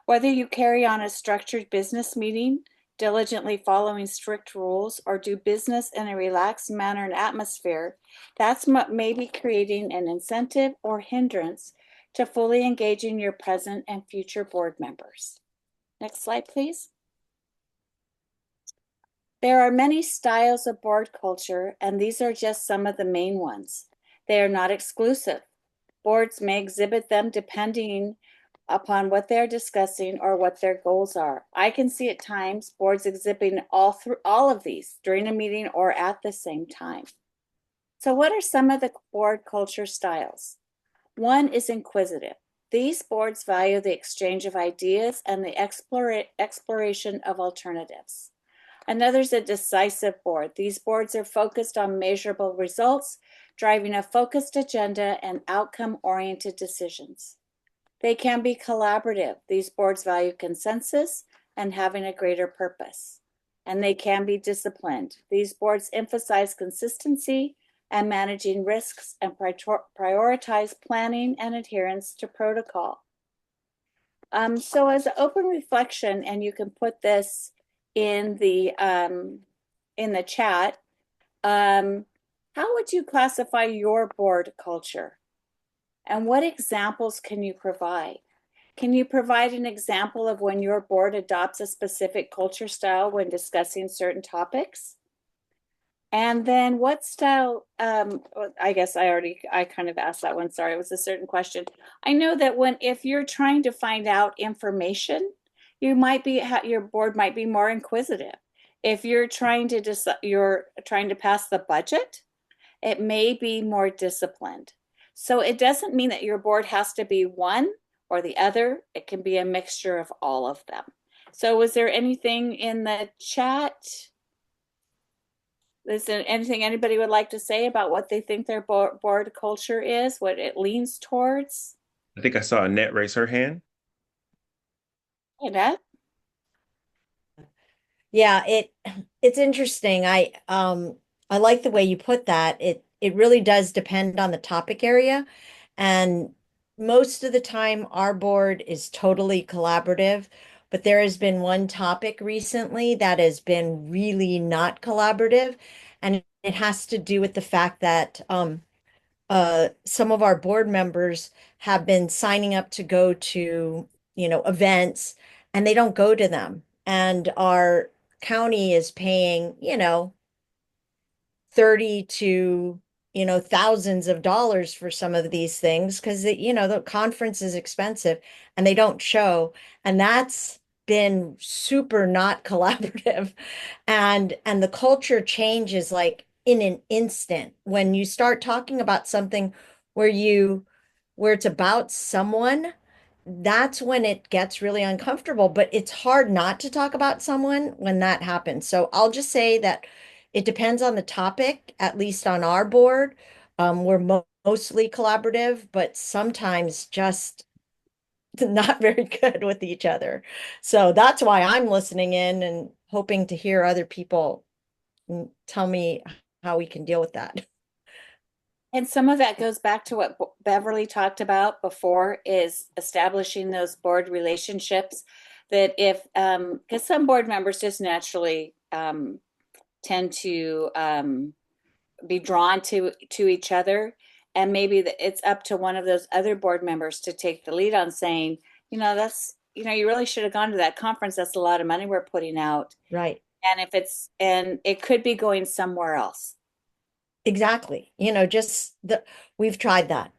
Speaker 1: Whether you carry on a structured business meeting, diligently following strict rules, or do business in a relaxed manner and atmosphere, that's what may be creating an incentive or hindrance to fully engaging your present and future board members. Next slide, please. There are many styles of board culture, and these are just some of the main ones. They are not exclusive. Boards may exhibit them depending upon what they're discussing or what their goals are. I can see at times boards exhibiting all of these during a meeting or at the same time. So what are some of the board culture styles? One is inquisitive. These boards value the exchange of ideas and the exploration of alternatives. Another is a decisive board. These boards are focused on measurable results, driving a focused agenda and outcome-oriented decisions. They can be collaborative. These boards value consensus and having a greater purpose. And they can be disciplined. These boards emphasize consistency and managing risks and prioritize planning and adherence to protocol. So as an open reflection, and you can put this in the chat, how would you classify your board culture? And what examples can you provide? Can you provide an example of when your board adopts a specific culture style when discussing certain topics? And then what style, I guess I kind of asked that one, sorry, it was a certain question. I know that if you're trying to find out information, your board might be more inquisitive. If you're trying to pass the budget, it may be more disciplined. So it doesn't mean that your board has to be one or the other. It can be a mixture of all of them. So was there anything in the chat? Is there anything anybody would like to say about what they think their board culture is, what it leans towards?
Speaker 6: I think I saw Annette raise her hand.
Speaker 1: Annette?
Speaker 3: Yeah, it's interesting. I like the way you put that. It really does depend on the topic area. And most of the time our board is totally collaborative, but there has been one topic recently that has been really not collaborative. And it has to do with the fact that some of our board members have been signing up to go to, events, and they don't go to them. And our county is paying, 30 to, thousands of dollars for some of these things because, the conference is expensive and they don't show. And that's been super not collaborative. And the culture changes like in an instant when you start talking about something where it's about someone. That's when it gets really uncomfortable, but it's hard not to talk about someone when that happens. So I'll just say that it depends on the topic, at least on our board. We're mostly collaborative, but sometimes just not very good with each other. So that's why I'm listening in and hoping to hear other people tell me how we can deal with that.
Speaker 1: And some of that goes back to what Beverly talked about before, is establishing those board relationships that because some board members just naturally tend to be drawn to each other. And maybe it's up to one of those other board members to take the lead on saying, that's, you really should have gone to that conference. That's a lot of money we're putting out.
Speaker 3: Right.
Speaker 1: And it could be going somewhere else.
Speaker 3: Exactly. We've tried that.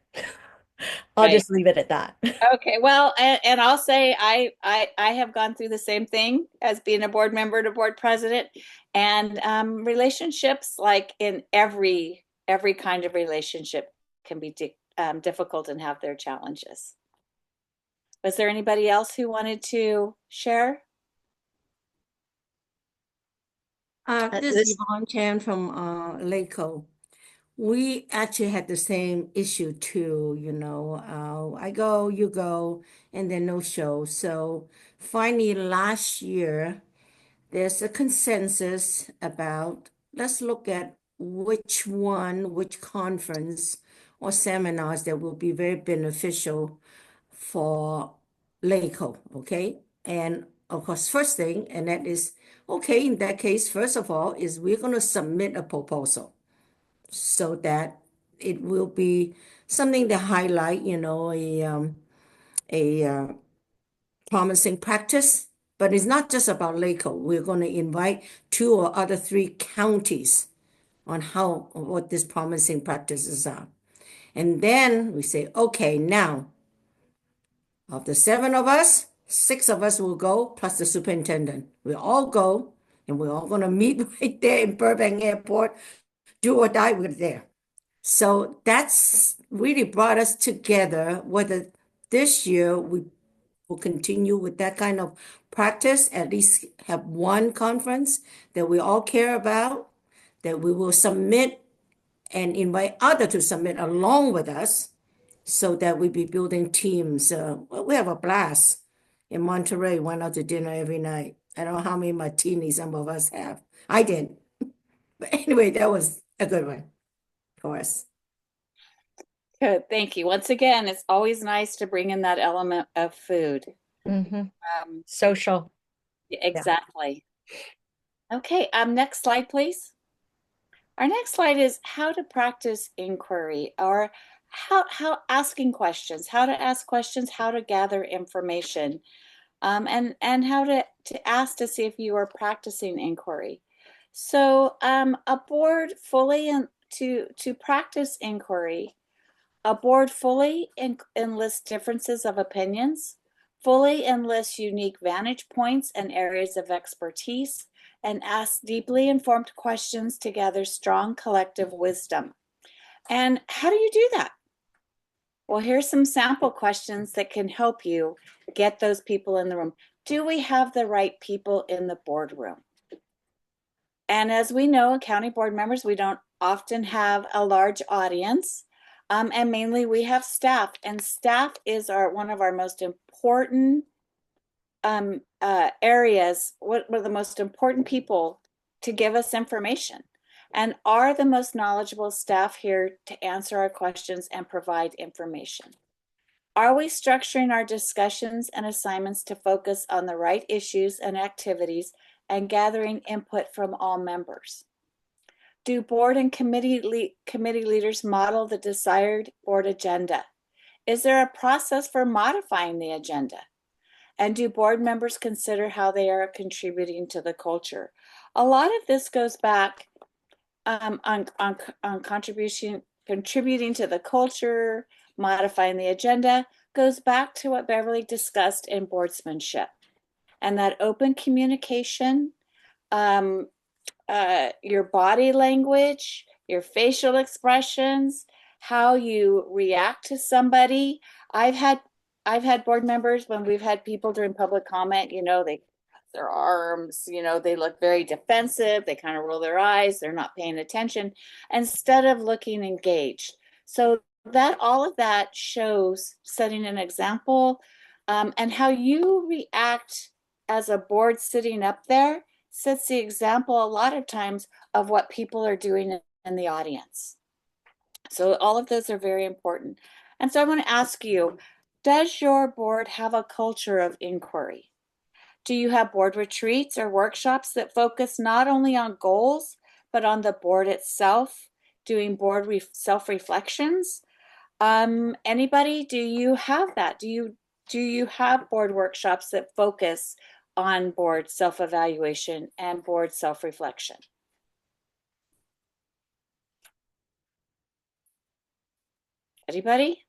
Speaker 3: I'll
Speaker 1: Right.
Speaker 3: just leave it at that.
Speaker 1: Okay, well, and I'll say I have gone through the same thing as being a board member to board president, and relationships, like in every kind of relationship, can be difficult and have their challenges. Was there anybody else who wanted to share?
Speaker 5: This
Speaker 2: this-
Speaker 5: is Yvonne Chan from LACO. We actually had the same issue too, I go, you go, and then no show. So finally last year, there's a consensus about let's look at which conference or seminars that will be very beneficial for LACO, okay? And of course, first thing, and that is, okay, in that case, first of all, is we're going to submit a proposal so that it will be something to highlight, a promising practice. But it's not just about LACO. We're going to invite 2 or other 3 counties on what this promising practices are. And then we say, okay, now, of the 7 of us, 6 of us will go, plus the superintendent. We'll all go, and we're all going to meet right there in Burbank Airport. Do or die, we're there. So that's really brought us together, whether this year we will continue with that kind of practice, at least have one conference that we all care about, that we will submit and invite others to submit along with us so that we be building teams. We have a blast in Monterey, went out to dinner every night. I don't know how many martinis some of us have. I didn't. But anyway, that was a good one for us.
Speaker 1: Good, thank you. Once again, it's always nice to bring in that element of food.
Speaker 3: Social.
Speaker 1: Exactly. Okay, next slide, please. Our next slide is how to practice inquiry, or how asking questions, how to ask questions, how to gather information, and how to ask to see if you are practicing inquiry. So a board fully to practice inquiry, a board fully enlists differences of opinions, fully enlists unique vantage points and areas of expertise, and asks deeply informed questions to gather strong collective wisdom. And how do you do that? Well, here's some sample questions that can help you get those people in the room. Do we have the right people in the boardroom? And as we know, county board members, we don't often have a large audience. And mainly we have staff, and staff is one of our most important areas, what are the most important people to give us information, and are the most knowledgeable staff here to answer our questions and provide information. Are we structuring our discussions and assignments to focus on the right issues and activities and gathering input from all members? Do board and committee leaders model the desired board agenda? Is there a process for modifying the agenda? And do board members consider how they are contributing to the culture? A lot of this goes back on contributing to the culture, modifying the agenda, goes back to what Beverly discussed in boardsmanship, and that open communication, your body language, your facial expressions, how you react to somebody. I've had board members, when we've had people during public comment, they their arms, they look very defensive, they kind of roll their eyes, they're not paying attention instead of looking engaged. So that all of that shows setting an example, and how you react as a board sitting up there sets the example a lot of times of what people are doing in the audience. So all of those are very important. And so I want to ask you, does your board have a culture of inquiry? Do you have board retreats or workshops that focus not only on goals, but on the board itself, doing board self-reflections. Anybody, do you have that? Do you have board workshops that focus on board self-evaluation and board self-reflection? Anybody?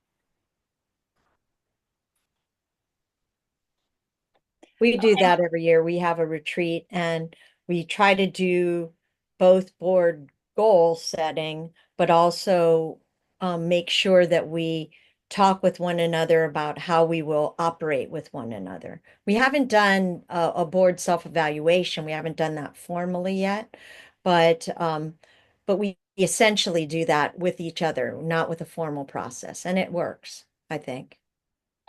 Speaker 3: We do
Speaker 1: Okay.
Speaker 3: that every year. We have a retreat and we try to do both board goal setting, but also make sure that we talk with one another about how we will operate with one another. We haven't done a board self-evaluation. We haven't done that formally yet, but we essentially do that with each other, not with a formal process, and it works, I think.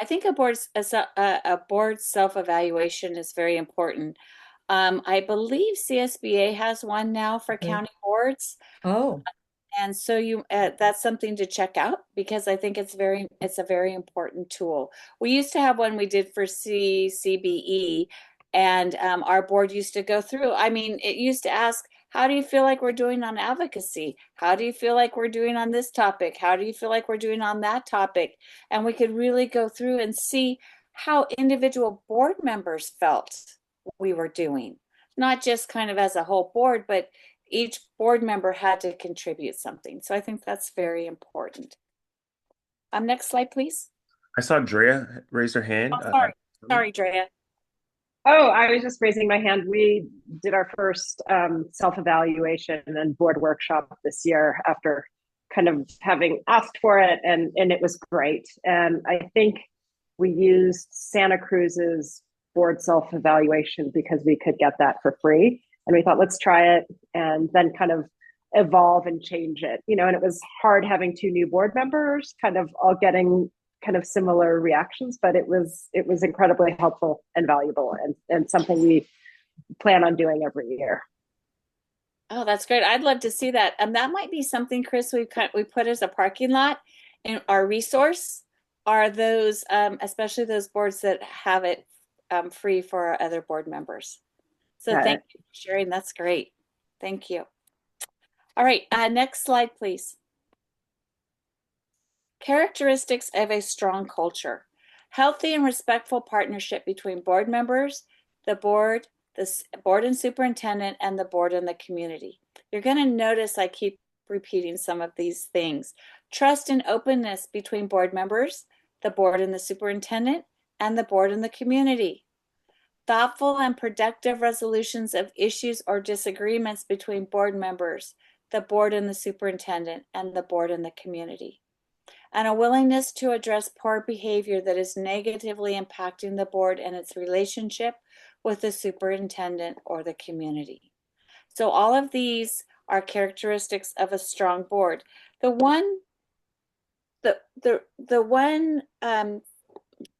Speaker 1: I think a board self-evaluation is very important. I believe CSBA has one now for county boards.
Speaker 3: Oh,
Speaker 1: And so that's something to check out because I think it's a very important tool. We used to have one we did for CCBE, and our board used to go through. I mean, it used to ask, how do you feel like we're doing on advocacy? How do you feel like we're doing on this topic? How do you feel like we're doing on that topic? And we could really go through and see how individual board members felt we were doing, not just kind of as a whole board, but each board member had to contribute something. So I think that's very important. Next slide, please.
Speaker 6: I saw Drea raise her hand.
Speaker 1: Oh, sorry, Drea.
Speaker 8: Oh, I was just raising my hand. We did our first self-evaluation and board workshop this year after kind of having asked for it, and it was great. And I think we used Santa Cruz's board self-evaluation because we could get that for free. And we thought, let's try it and then kind of evolve and change it. And it was hard having two new board members kind of all getting kind of similar reactions, but it was incredibly helpful and valuable and something we plan on doing every year.
Speaker 1: Oh, that's great. I'd love to see that. And that might be something, Chris, we put as a parking lot in our resource are those, especially those boards that have it free for our other board members. So thank you for sharing. That's great. Thank you. All right, next slide, please. Characteristics of a strong culture. Healthy and respectful partnership between board members, the board and superintendent, and the board and the community. You're going to notice I keep repeating some of these things. Trust and openness between board members, the board and the superintendent, and the board and the community. Thoughtful and productive resolutions of issues or disagreements between board members, the board and the superintendent, and the board and the community. And a willingness to address poor behavior that is negatively impacting the board and its relationship with the superintendent or the community. So all of these are characteristics of a strong board.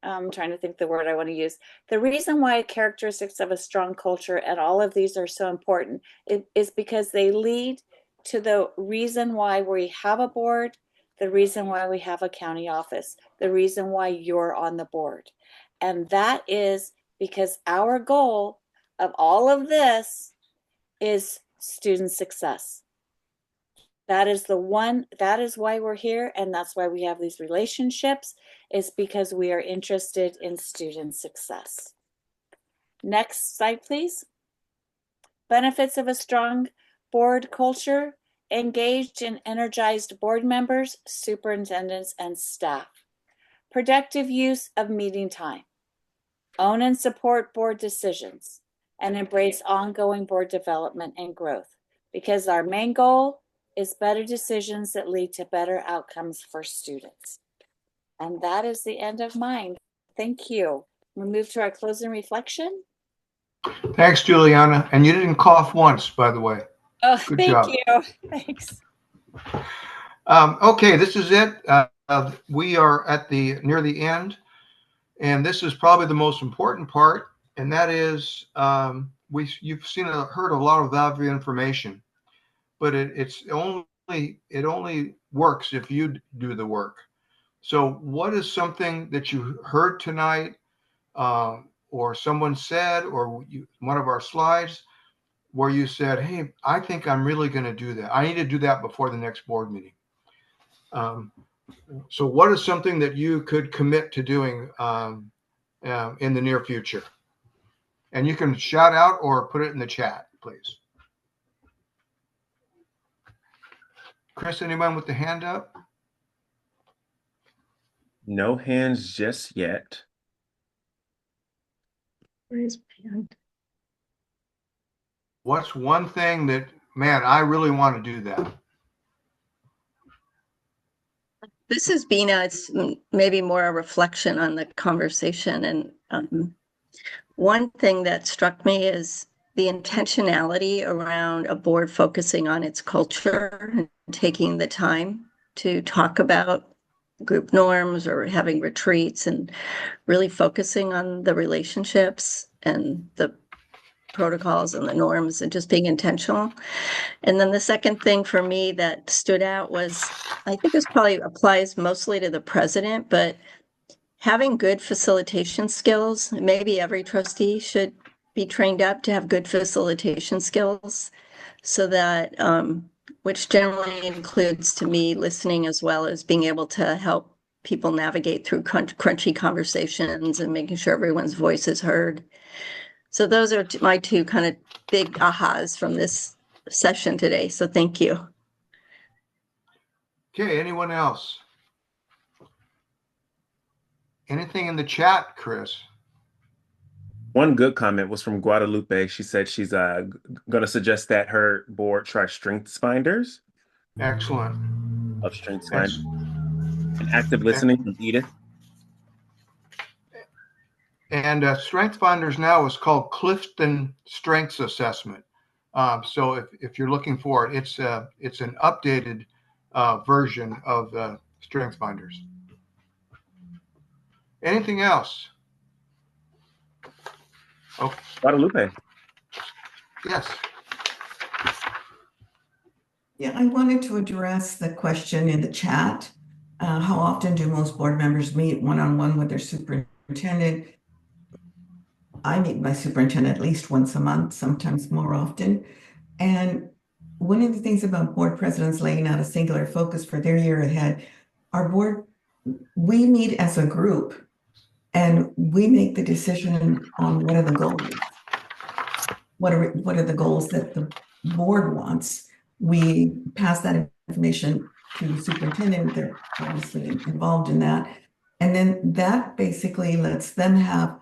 Speaker 1: I'm trying to think the word I want to use. The reason why characteristics of a strong culture and all of these are so important is because they lead to the reason why we have a board, the reason why we have a county office, the reason why you're on the board. And that is because our goal of all of this is student success. That is why we're here, and that's why we have these relationships, is because we are interested in student success. Next slide, please. Benefits of a strong board culture: engaged and energized board members, superintendents, and staff. Productive use of meeting time. Own and support board decisions, and embrace ongoing board development and growth, because our main goal is better decisions that lead to better outcomes for students. And that is the end of mine. Thank you. We'll move to our closing reflection.
Speaker 4: Thanks, Juliana. And you didn't cough once, by the way.
Speaker 1: Oh,
Speaker 4: Good
Speaker 1: thank
Speaker 4: job.
Speaker 1: you. Thanks.
Speaker 4: Okay, this is it. We are at near the end, and this is probably the most important part, and that is you've heard a lot of valuable information, but it only works if you do the work. So what is something that you heard tonight, or someone said, or one of our slides? where you said, hey, I think I'm really going to do that. I need to do that before the next board meeting. So what is something that you could commit to doing in the near future? And you can shout out or put it in the chat, please. Chris, anyone with the hand up?
Speaker 6: No hands just yet.
Speaker 2: Raise my hand.
Speaker 4: What's one thing that, man, I really want to do that?
Speaker 2: This is Bina. It's maybe more a reflection on the conversation. And one thing that struck me is the intentionality around a board focusing on its culture and taking the time to talk about group norms or having retreats and really focusing on the relationships and the protocols and the norms and just being intentional. And then the second thing for me that stood out was, I think this probably applies mostly to the president, but having good facilitation skills. Maybe every trustee should be trained up to have good facilitation skills, so that, which generally includes, to me, listening as well as being able to help people navigate through crunchy conversations and making sure everyone's voice is heard. So those are my two kind of big ahas from this session today. So thank you.
Speaker 4: Okay, anyone else? Anything in the chat, Chris?
Speaker 6: One good comment was from Guadalupe. She said she's going to suggest that her board try Strengths Finders.
Speaker 4: Excellent.
Speaker 6: Of Strengths Finders. And active listening from Edith.
Speaker 4: And Strengths Finders now is called Clifton Strengths Assessment. So if you're looking for it, it's an updated version of Strengths Finders. Anything else? Oh,
Speaker 6: Guadalupe.
Speaker 4: Yes.
Speaker 11: Yeah, I wanted to address the question in the chat. How often do most board members meet one-on-one with their superintendent? I meet my superintendent at least once a month, sometimes more often. And one of the things about board presidents laying out a singular focus for their year ahead, our board, we meet as a group and we make the decision on what are the goals. What are the goals that the board wants? We pass that information to the superintendent. They're obviously involved in that. And then that basically lets them have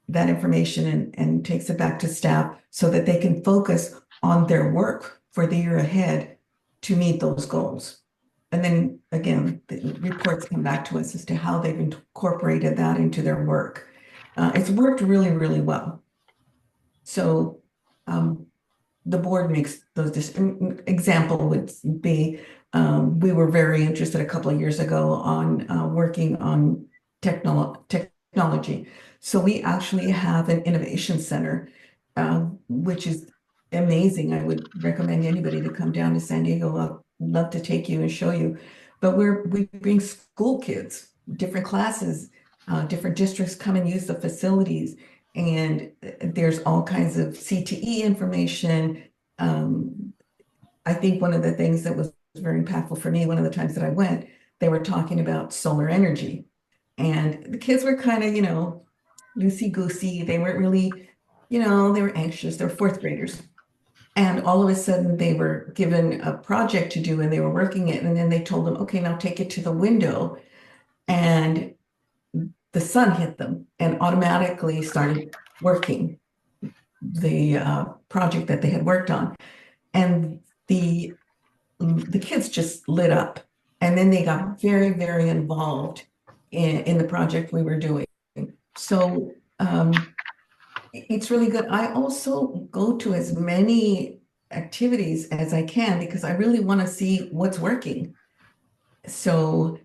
Speaker 11: that information and takes it back to staff so that they can focus on their work for the year ahead to meet those goals. And then again, the reports come back to us as to how they've incorporated that into their work. It's worked really, really well. So the board makes those example would be, we were very interested a couple of years ago on working on technology. So we actually have an innovation center, which is amazing. I would recommend anybody to come down to San Diego. I'd love to take you and show you. But we bring school kids, different classes, different districts come and use the facilities. And there's all kinds of CTE information. I think one of the things that was very impactful for me, one of the times that I went, they were talking about solar energy. And the kids were kind of, loosey-goosey. They weren't really, they were anxious. They were fourth graders. And all of a sudden they were given a project to do and they were working it. And then they told them, okay, now take it to the window. And the sun hit them and automatically started working the project that they had worked on. And the kids just lit up. And then they got very, very involved in the project we were doing. So it's really good. I also go to as many activities as I can because I really want to see what's working. So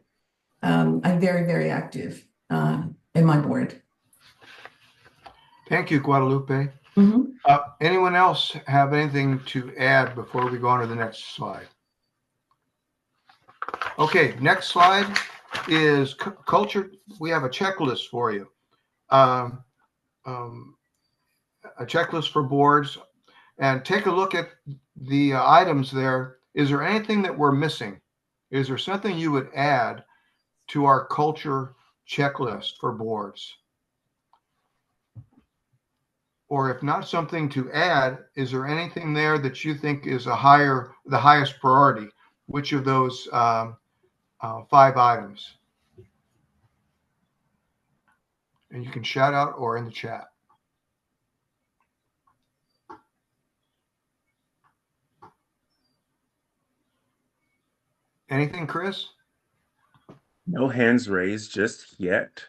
Speaker 11: I'm very, very active in my board.
Speaker 4: Thank you, Guadalupe.
Speaker 11: Mm-hmm.
Speaker 4: Anyone else have anything to add before we go on to the next slide? Okay, next slide is culture. We have a checklist for you. A checklist for boards. and take a look at the items there. Is there anything that we're missing? Is there something you would add to our culture checklist for boards? Or if not something to add, is there anything there that you think is the highest priority? Which of those 5 items? And you can shout out or in the chat. Anything, Chris?
Speaker 6: No hands raised just yet.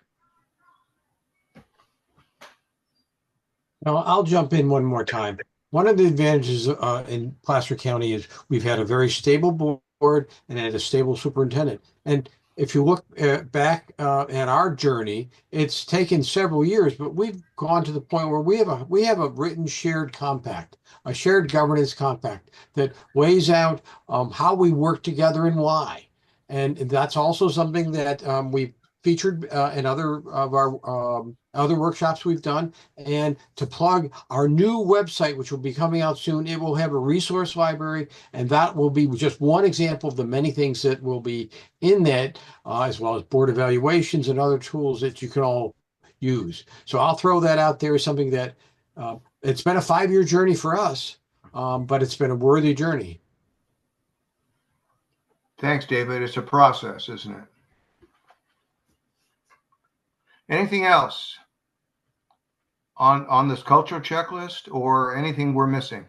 Speaker 9: Now, I'll jump in one more time. One of the advantages in Placer County is we've had a very stable board and had a stable superintendent. And if you look back at our journey, it's taken several years, but we've gone to the point where we have a written shared compact, a shared governance compact that lays out how we work together and why. And that's also something that we featured in other of our other workshops we've done. And to plug our new website, which will be coming out soon, it will have a resource library, and that will be just one example of the many things that will be in that, as well as board evaluations and other tools that you can all use. So I'll throw that out there as something that it's been a 5-year journey for us, but it's been a worthy journey.
Speaker 4: Thanks, David. It's a process, isn't it? Anything else on this culture checklist or anything we're missing?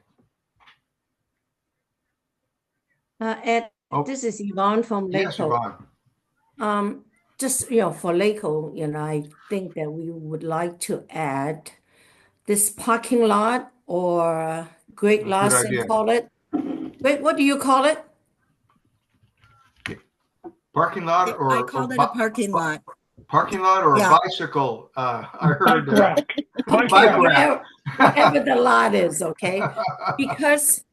Speaker 5: Ed, this is Yvonne from
Speaker 4: Yes,
Speaker 5: LACO.
Speaker 4: Yvonne.
Speaker 5: Just, for LACO, I think that we would like to add this parking lot, or Greg Larson call it. Wait, what do you call it?
Speaker 4: Parking lot, or
Speaker 10: I called it a parking lot.
Speaker 4: Parking lot or
Speaker 10: Yeah.
Speaker 4: a bicycle? I heard
Speaker 7: Bike
Speaker 4: bike
Speaker 7: rack.
Speaker 4: rack.
Speaker 5: Whatever the lot is, okay? Because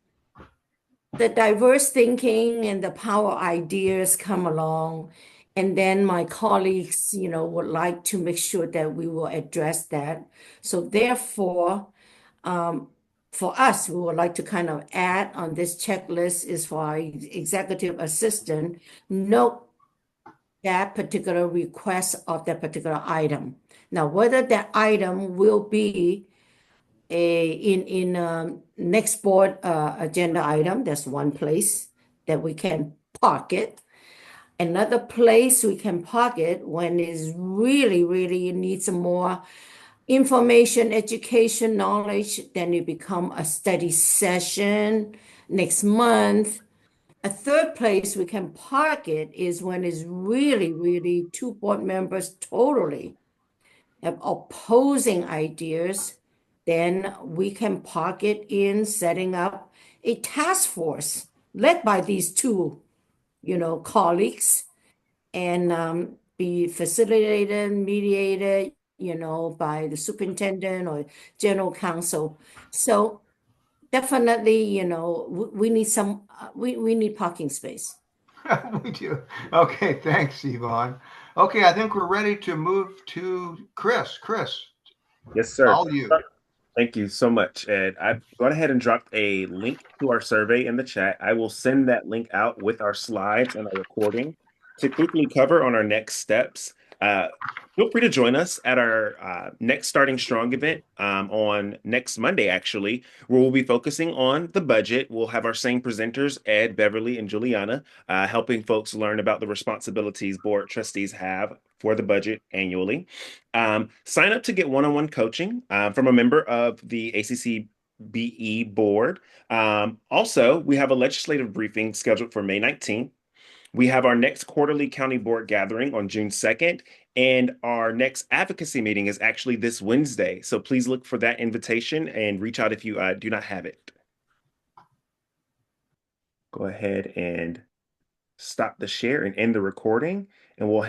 Speaker 5: the diverse thinking and the power ideas come along, and then my colleagues, would like to make sure that we will address that. So therefore, for us, we would like to kind of add on this checklist is for our executive assistant, note that particular request of that particular item. Now, whether that item will be in next board agenda item, that's one place that we can park it. Another place we can park it when is really, really needs some more information, education, knowledge, then it become a study session next month. A third place we can park it is when it's really, really 2 board members totally have opposing ideas. Then we can park it in setting up a task force led by these 2, colleagues, and be facilitated, mediated, by the superintendent or general counsel. So definitely, we need we need parking space.
Speaker 4: We do. Okay, thanks, Yvonne. Okay, I think we're ready to move to Chris. Chris.
Speaker 6: Yes, sir.
Speaker 4: All you.
Speaker 6: Thank you so much, Ed. I've gone ahead and dropped a link to our survey in the chat. I will send that link out with our slides and our recording to quickly cover on our next steps. Feel free to join us at our next Starting Strong event on next Monday, actually, where we'll be focusing on the budget. We'll have our same presenters, Ed, Beverly, and Juliana, helping folks learn about the responsibilities board trustees have for the budget annually. Sign up to get one-on-one coaching from a member of the ACCBE board. Also, we have a legislative briefing scheduled for May 19th. We have our next quarterly county board gathering on June 2nd, and our next advocacy meeting is actually this Wednesday. So please look for that invitation and reach out if you do not have it. Go ahead and stop the share and end the recording, and we'll